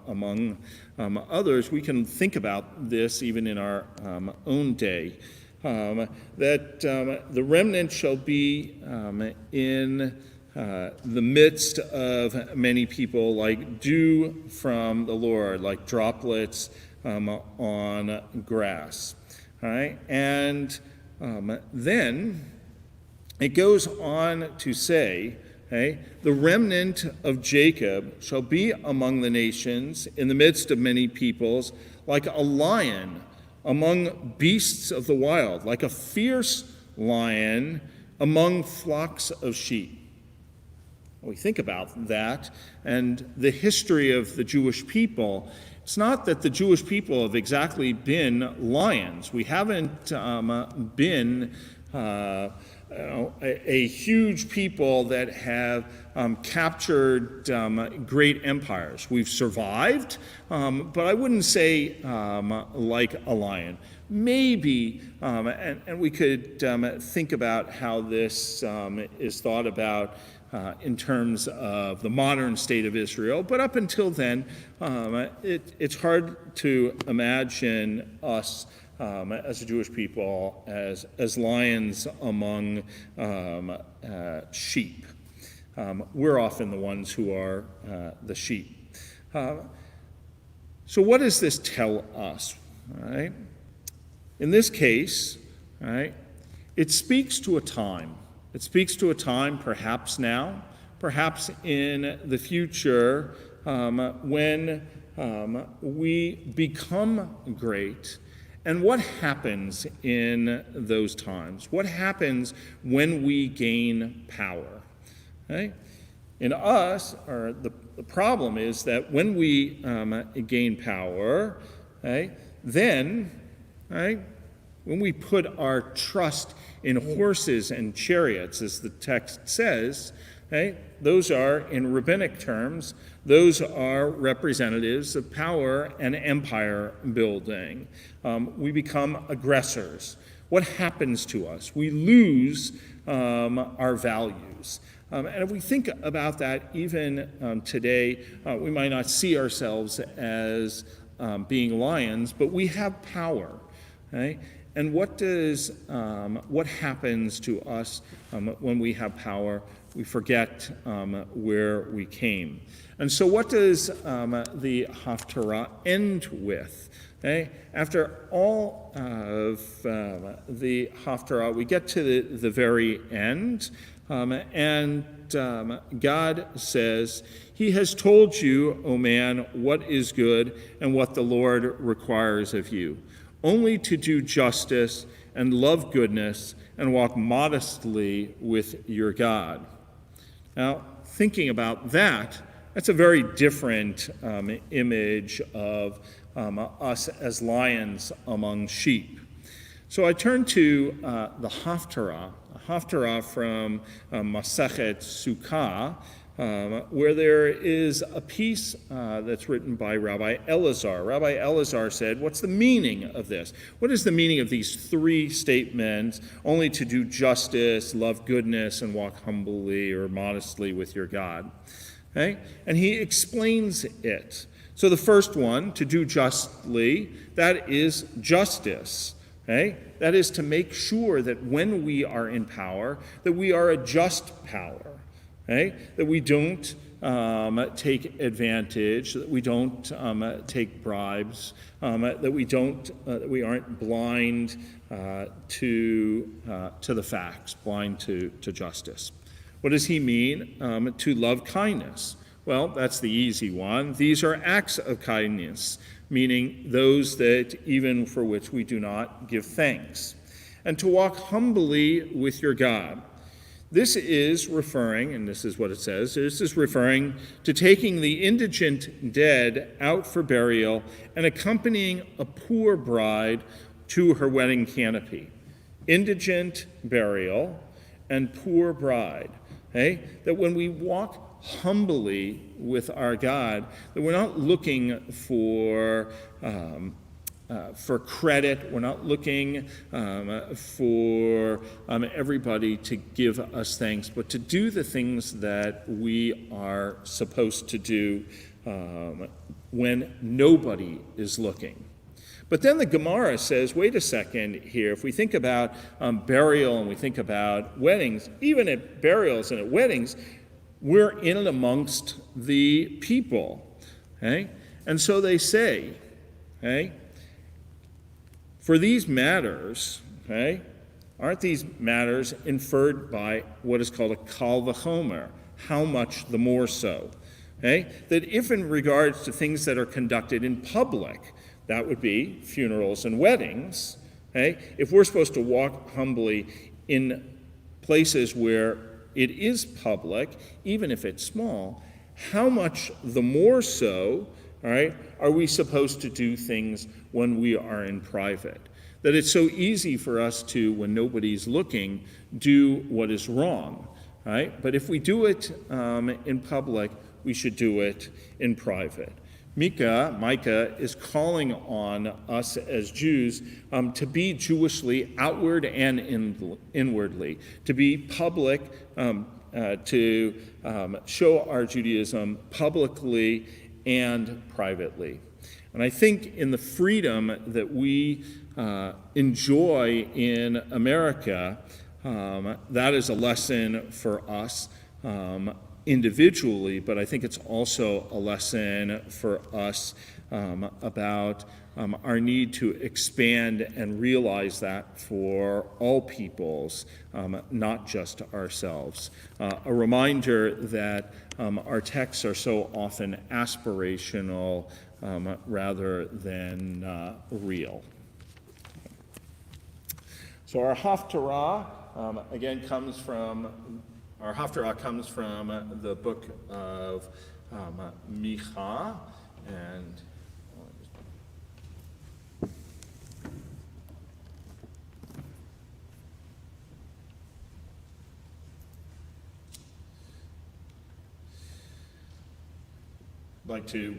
Speaker 2: among others, we can think about this even in our own day. That the remnant shall be in the midst of many people, like dew from the Lord, like droplets on grass. All right? And then it goes on to say, okay, the remnant of Jacob shall be among the nations in the midst of many peoples, like a lion among beasts of the wild, like a fierce lion among flocks of sheep. We think about that and the history of the Jewish people. It's not that the Jewish people have exactly been lions. We haven't been a huge people that have captured great empires. We've survived, but I wouldn't say like a lion. Maybe, and we could think about how this is thought about in terms of the modern state of Israel, but up until then, it's hard to imagine us as a Jewish people as lions among sheep. We're often the ones who are the sheep. So what does this tell us? All right? In this case, all right, It speaks to a time. It speaks to a time, perhaps now, perhaps in the future, when we become great. And what happens in those times? What happens when we gain power? Okay? In us, or the problem is that when we gain power, okay, then, right, when we put our trust in horses and chariots, as the text says, okay, those are, in rabbinic terms, those are representatives of power and empire building. We become aggressors. What happens to us? We lose our values. And if we think about that even today, we might not see ourselves as being lions, but we have power. Okay? And what happens to us when we have power? We forget where we came. And so what does the Haftarah end with? Okay? After all of the Haftarah, we get to the very end, and God says, "He has told you, O man, what is good and what the Lord requires of you, only to do justice and love goodness and walk modestly with your God." Now, thinking about that, that's a very different image of us as lions among sheep. So I turn to the Haftarah from Masechet Sukkah, where there is a piece that's written by Rabbi Elazar. Rabbi Elazar said, what's the meaning of this? What is the meaning of these three statements, only to do justice, love goodness, and walk humbly or modestly with your God? Okay? And he explains it. So the first one, to do justly, that is justice. Okay? That is to make sure that when we are in power, that we are a just power. Okay? That we don't take advantage, that we don't take bribes, that we aren't blind to the facts, blind to justice. What does he mean? To love kindness. Well, that's the easy one. These are acts of kindness, meaning those that even for which we do not give thanks. And to walk humbly with your God. This is referring, and this is what it says, this is referring to taking the indigent dead out for burial and accompanying a poor bride to her wedding canopy. Indigent burial and poor bride. Okay? That when we walk humbly with our God, that we're not looking for credit. We're not looking for everybody to give us thanks, but to do the things that we are supposed to do when nobody is looking. But then the Gemara says, wait a second here, if we think about burial and we think about weddings, even at burials and at weddings, we're in and amongst the people. Okay? And so they say, okay, for these matters, okay, aren't these matters inferred by what is called a kal v'chomer? How much the more so? Okay? That if in regards to things that are conducted in public, that would be funerals and weddings, okay, if we're supposed to walk humbly in places where it is public, even if it's small, how much the more so, all right, are we supposed to do things when we are in private? That it's so easy for us to, when nobody's looking, do what is wrong, right? But if we do it in public, we should do it in private. Micah is calling on us as Jews to be Jewishly outward and inwardly, to be public, to show our Judaism publicly and privately. And I think in the freedom that we enjoy in America, that is a lesson for us individually, but I think it's also a lesson for us about our need to expand and realize that for all peoples, not just ourselves. A reminder that our texts are so often aspirational rather than real. So our Haftarah again comes from the book of Micha, and I'd like to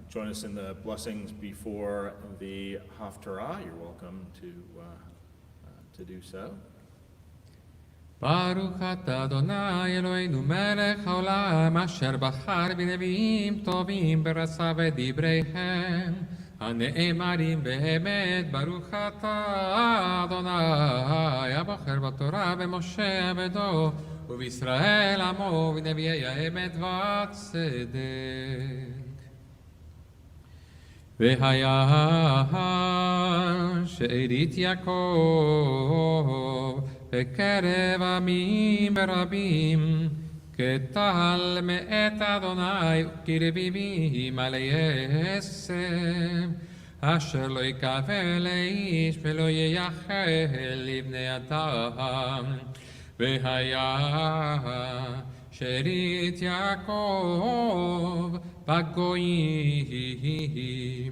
Speaker 2: join us in the blessings before the Haftarah. You're welcome to do so.
Speaker 1: ברוך אתה אדוני אלוהינו מלך העולם אשר בחר בנביאים טובים ברצה ודבריהם הנאמרים באמת ברוך אתה אדוני הבוחר בתורה במשה עבדו ובישראל עמו ונביאי האמת והצדק והיה שארית יעקב בקרב עמים רבים כטל מאת אדוני וכרביבים עלי עשב אשר לא יקווה לאיש ולא ייחל לבני אדם והיה שארית יעקב בגויים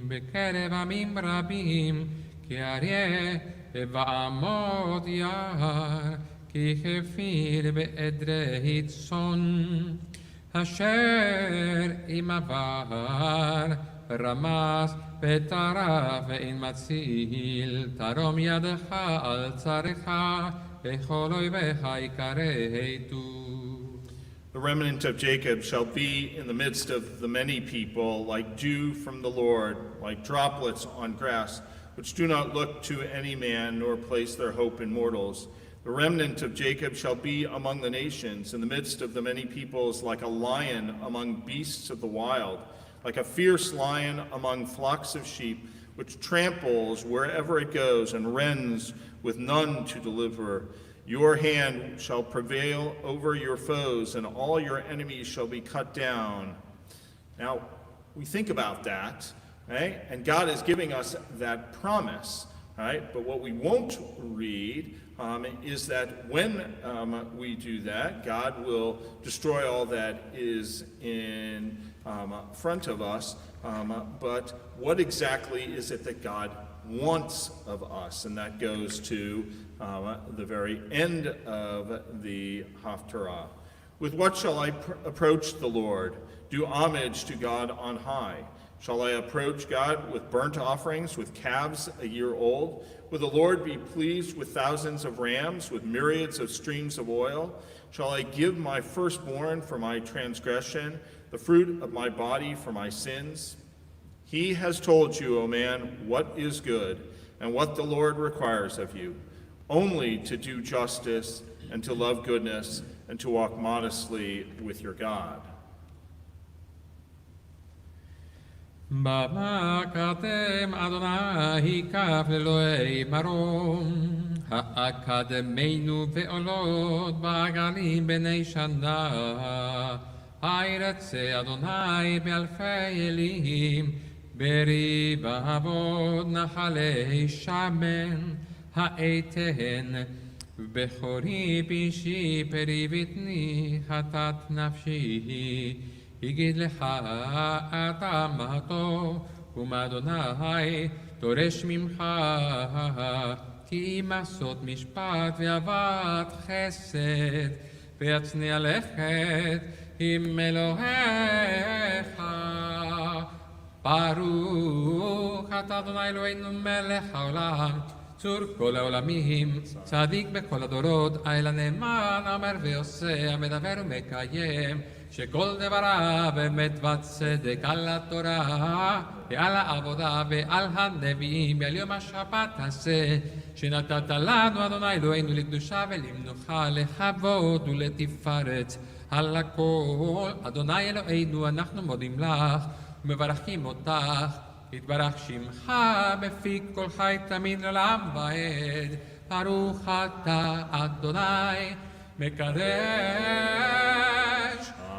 Speaker 1: בקרב עמים רבים כי אריה ועמוד יער כי חפיר בעדרי צאן אשר אם עבר רמס וטרף ואין מציל תרום ידך על צריך וכל אויביך יכרתו.
Speaker 2: The remnant of Jacob shall be in the midst of the many people, like dew from the Lord, like droplets on grass, which do not look to any man, nor place their hope in mortals. The remnant of Jacob shall be among the nations, in the midst of the many peoples, like a lion among beasts of the wild, like a fierce lion among flocks of sheep, which tramples wherever it goes, and rends with none to deliver. Your hand shall prevail over your foes, and all your enemies shall be cut down. Now, we think about that, right? And God is giving us that promise, right? But what we won't read is that when we do that, God will destroy all that is in front of us. But what exactly is it that God wants of us? And that goes to the very end of the Haftarah. With what shall I approach the Lord? Do homage to God on high. Shall I approach God with burnt offerings, with calves a year old? Will the Lord be pleased with thousands of rams, with myriads of streams of oil? Shall I give my firstborn for my transgression, the fruit of my body for my sins? He has told you, O man, what is good, and what the Lord requires of you, only to do justice, and to love goodness, and to walk modestly with your God.
Speaker 1: במקדם אדוני כף לאלוהי מרום האקדמנו ועולות בעגלים בני שנה הירצה אדוני באלפי אלים ברבבות נחלי שמן האתן בכורי בישי פרי בטני חטאת נפשי יגיד לך אדם הטוב ומאדוני דורש ממך כי אם עשות משפט ואהבת חסד ויצניע לכת עם אלוהיך ברוך אתה אדוני אלוהינו מלך העולם צור כל העולמים צדיק בכל הדורות האל הנאמן אומר ועושה המדבר ומקיים שכל דבריו אמת וצדק על התורה ועל העבודה ועל הנביאים ועל יום השבת הזה שנתת לנו אדוני אלוהינו לקדושה ולמנוחה לכבוד ולתפארת על הכל. אדוני אלוהינו, אנחנו מודים לך ומברכים אותך. יתברך שמך בפי כל חי תמיד לעולם ועד. ברוך אתה אדוני מקדש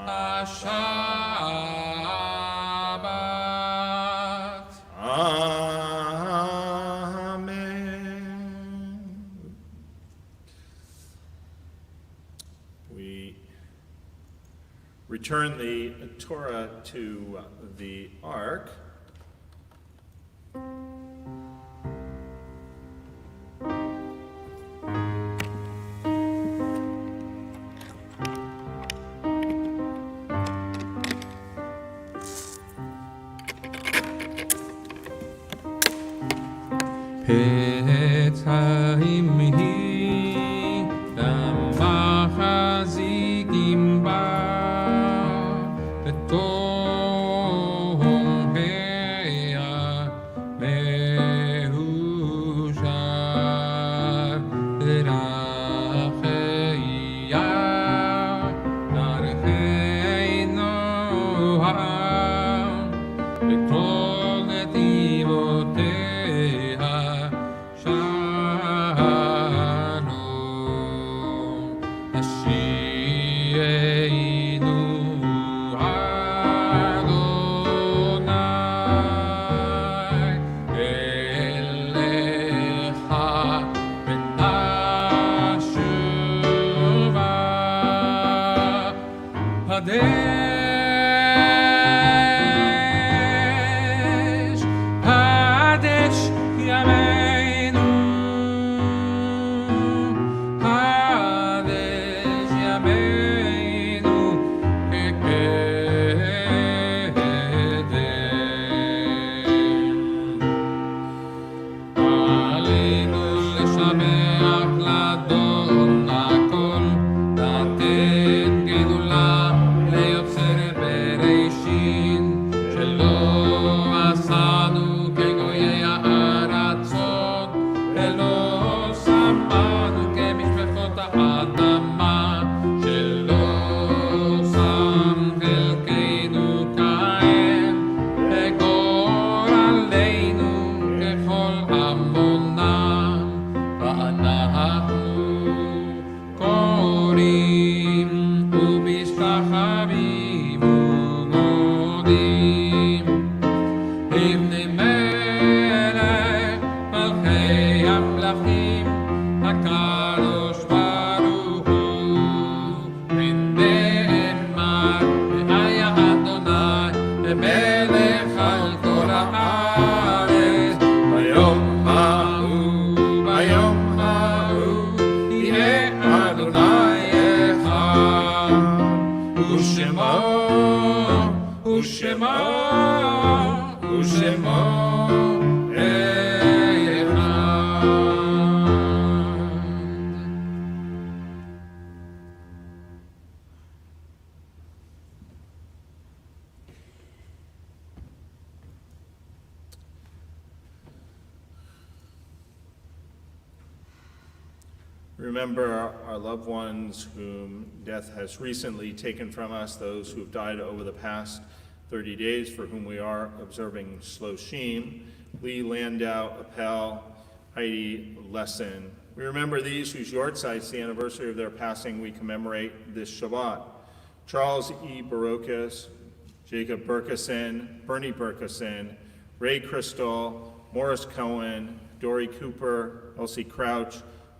Speaker 1: השבת.
Speaker 2: Amen. We return the Torah to the ark.
Speaker 1: פצעים היא למחזיקים בה בתום המאושר דרכיה דרכי נועה בכל נתיבותיה
Speaker 2: Remember our loved ones whom death has recently taken from us, those who have died over the past 30 days, for whom we are observing Shloshim, Lee Landau, Appel, Heidi Lesson. We remember these whose yortzites, the anniversary of their passing, we commemorate this Shabbat. Charles E. Barocas, Jacob Berkeson, Bernie Berkeson, Ray Crystal, Morris Cohen, Dory Cooper, Elsie Crouch,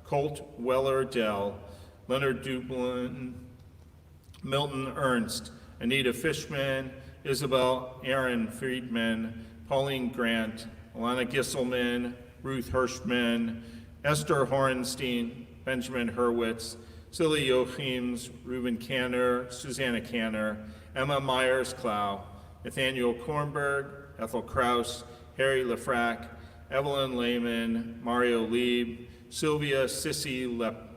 Speaker 2: Colt Weller Dell, Leonard Dublin, Milton Ernst, Anita Fishman, Isabel Aaron Friedman, Pauline Grant, Alana Gisselman, Ruth Hirschman, Esther Horenstein, Benjamin Hurwitz, Silly Jochims, Reuben Canner, Susanna Canner, Emma Myers-Clow, Nathaniel Kornberg, Ethel Kraus, Harry Lefrak, Evelyn Lehman, Mario Lieb, Sylvia Sissy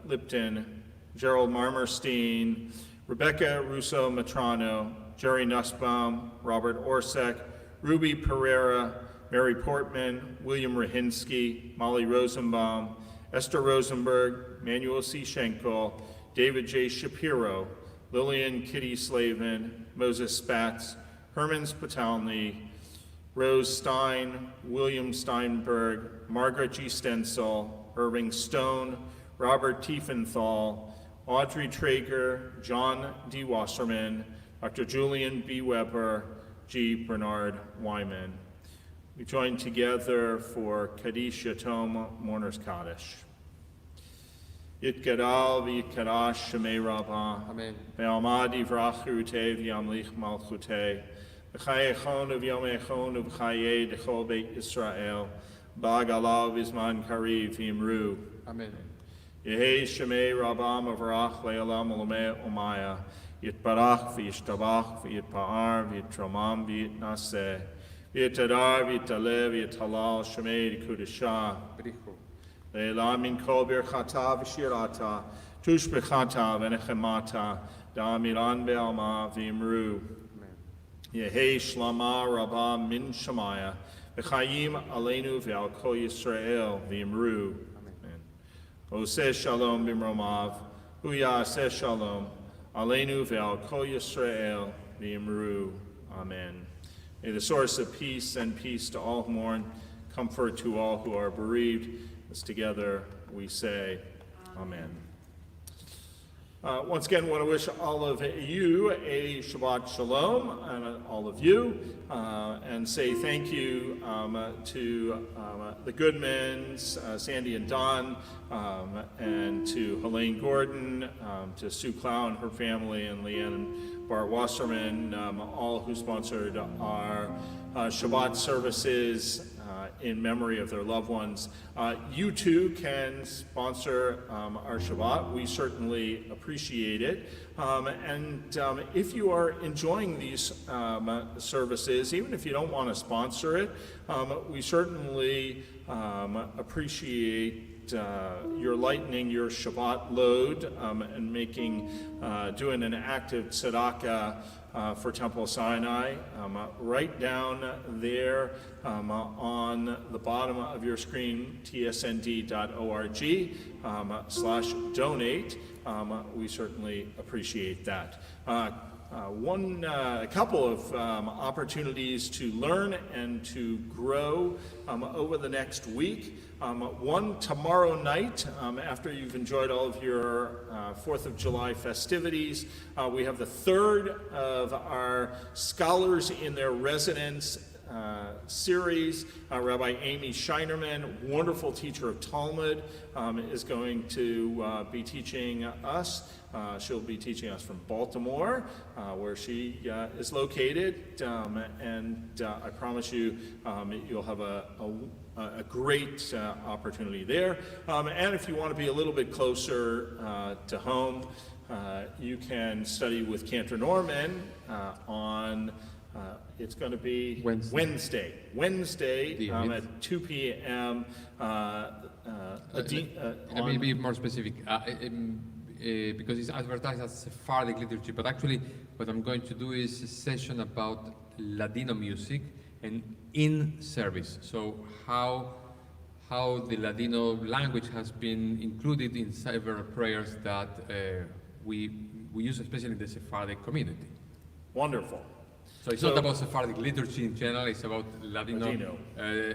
Speaker 2: Lipton, Gerald Marmerstein, Rebecca Russo Matrano, Jerry Nussbaum, Robert Orsek, Ruby Pereira, Mary Portman, William Rahinsky, Molly Rosenbaum, Esther Rosenberg, Manuel C. Schenkel, David J. Shapiro, Lillian Kitty Slavin, Moses Spatz, Herman Spatalny, Rose Stein, William Steinberg, Margaret G. Stenzel, Irving Stone, Robert Tiefenthal, Audrey Traeger, John D. Wasserman, Dr. Julian B. Weber, G. Bernard Wyman. We join together for Kaddish Yatom, Mourner's Kaddish. Yitgadal v'yitkadash Shemei Rabbah,
Speaker 3: Amen.
Speaker 2: Ve'almad yivrach Chirutei v'yamlich malchutei, V'chayechon v'yomechon v'chayei d'chol Beit Yisrael, Ba'agalav v'zman kariv v'imru.
Speaker 3: Amen.
Speaker 2: Yehei Shemei Rabbah mavrach le'olam olamei omaya, Yitbarach v'yishtabach v'yitpa'ar v'yitromam v'yitnaseh, V'yitadar v'yitaleh v'yitalal Shemei d'kudashah,
Speaker 3: Brichu.
Speaker 2: Le'elam min kol birchata v'shirata, tush b'chata v'nechemata, da'amiran be'alma v'imru.
Speaker 3: Amen.
Speaker 2: Yehei shlama rabba min shamaya, v'chayim aleinu ve'al kol Yisrael v'imru. Amen. Oseh shalom b'mromav, hu ya'aseh shalom, aleinu ve'al kol Yisrael v'imru. Amen. May the source of peace send peace to all who mourn, comfort to all who are bereaved. As together we say, Amen. Once again, I want to wish all of you a Shabbat Shalom, and all of you, and say thank you to the Goodmans, Sandy and Don, and to Helene Gordon, to Sue Clow and her family, and Leanne and Bart Wasserman, all who sponsored our Shabbat services in memory of their loved ones. You too can sponsor our Shabbat. We certainly appreciate it. And if you are enjoying these services, even if you don't want to sponsor it, we certainly appreciate your lightening your Shabbat load and doing an active tzedakah for Temple Sinai. Right down there on the bottom of your screen, tsnd.org/donate. We certainly appreciate that. A couple of opportunities to learn and to grow over the next week. One tomorrow night, after you've enjoyed all of your 4th of July festivities, we have the third of our Scholars in Their Residence series. Rabbi Amy Scheinerman, wonderful teacher of Talmud, is going to be teaching us. She'll be teaching us from Baltimore, where she is located, and I promise you, you'll have a great opportunity there. And if you want to be a little bit closer to home, you can study with Cantor Norman on it's going to be Wednesday at 2 p.m.
Speaker 3: Let me be more specific, because it's advertised as Sephardic liturgy, but actually what I'm going to do is a session about Ladino music and in service. So how the Ladino language has been included in several prayers that we use, especially in the Sephardic community.
Speaker 2: Wonderful.
Speaker 3: So it's not about Sephardic liturgy in general, it's about Ladino.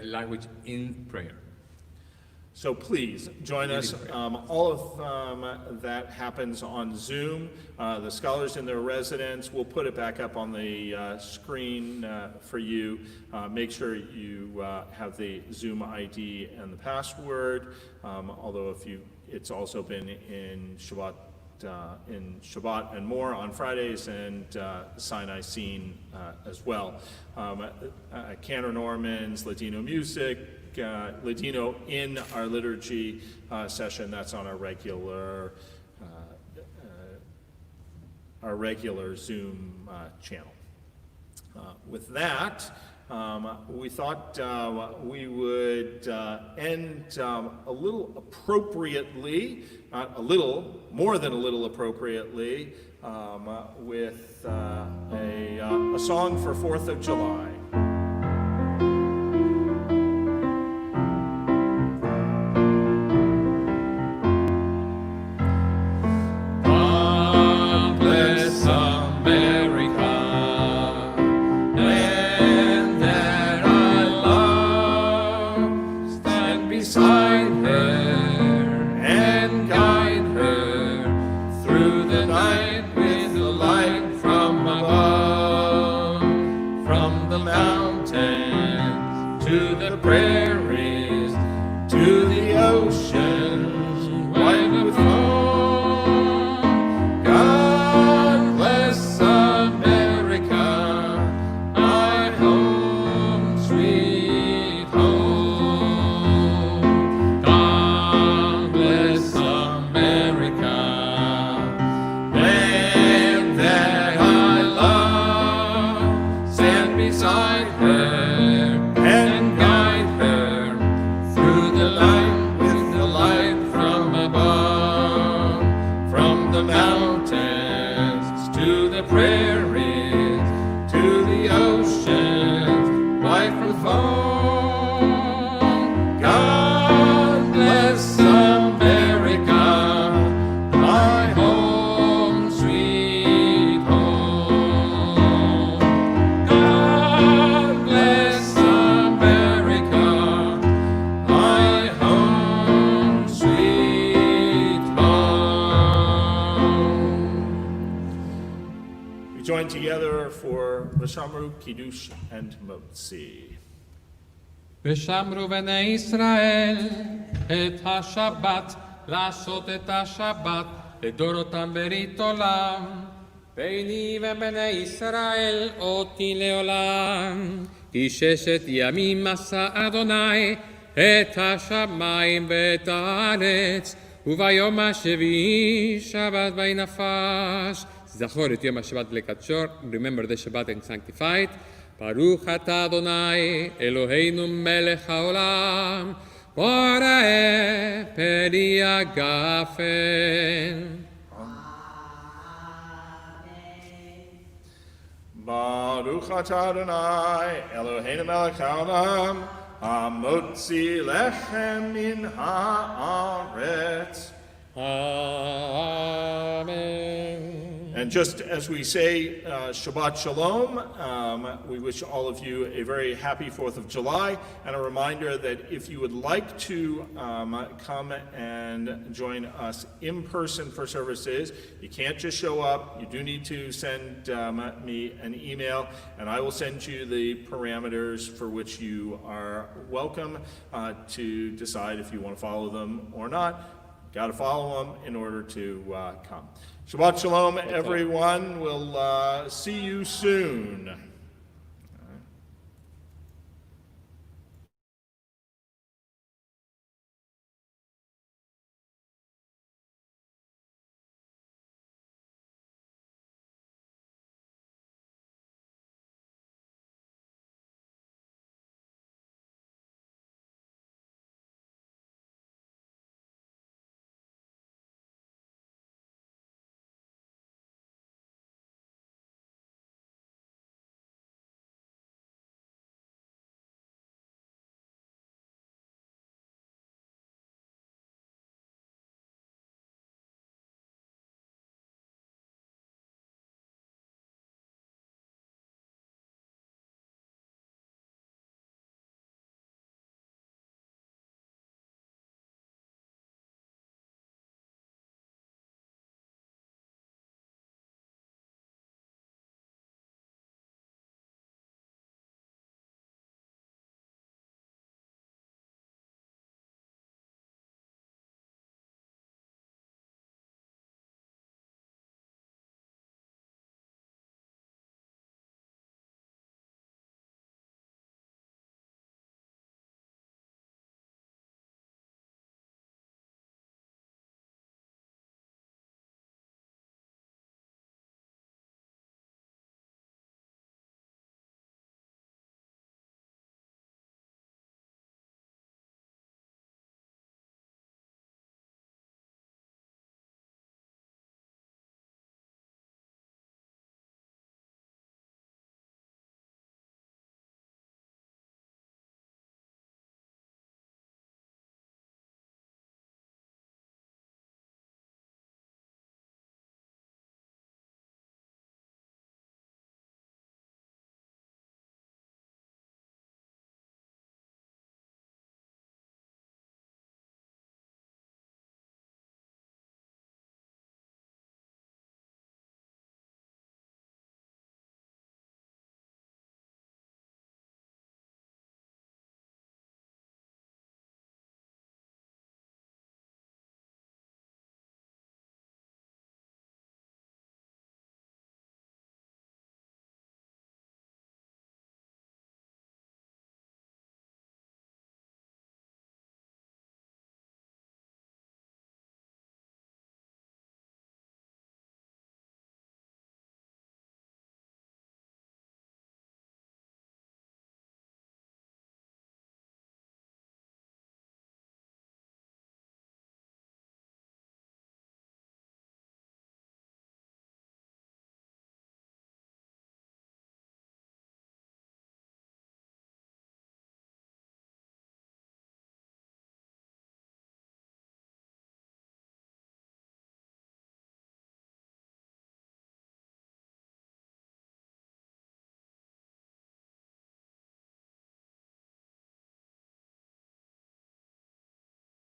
Speaker 3: Language in prayer.
Speaker 2: So please join us. All of that happens on Zoom. The Scholars in Their Residence, we'll put it back up on the screen for you. Make sure you have the Zoom ID and the password, although it's also been in Shabbat and more on Fridays, and Sinai Scene as well. Cantor Norman's Ladino music, Ladino in our liturgy session, that's on our regular Zoom channel. With that, we thought we would end a little appropriately, not a little, more than a little appropriately, with a song for 4th of July.
Speaker 1: Bless mountains, to the prairies, to the oceans, white with foam. God bless America, my home, sweet home. God bless America, land that I love. Stand beside her and guide her through the light with the light from above. From the mountains to the prairies, to the oceans, white with foam. God bless America, my home, sweet home. God bless America, my home, sweet home.
Speaker 2: We join together for V'shamru, Kiddush, and Motzi.
Speaker 3: ושמרו בני ישראל את השבת, לעשות את השבת לדורותם ברית עולם. ביני ובני ישראל אותי לעולם. כי 6 ימים עשה אדוני את השמיים ואת הארץ, וביום השביעי שבת וינפש. זכור את יום השבת לקדשו, remember the Shabbat and sanctify it. ברוך אתה אדוני אלוהינו מלך העולם, בורא פרי הגפן.
Speaker 2: Baruch atah Adonai, Eloheinu melech haolam, hamotzi lechem min haaretz.
Speaker 3: Amen.
Speaker 2: And just as we say Shabbat Shalom, we wish all of you a very happy 4th of July, and a reminder that if you would like to come and join us in person for services, you can't just show up. You do need to send me an email, and I will send you the parameters for which you are welcome to decide if you want to follow them or not. Got to follow them in order to come. Shabbat Shalom, everyone. We'll see you soon.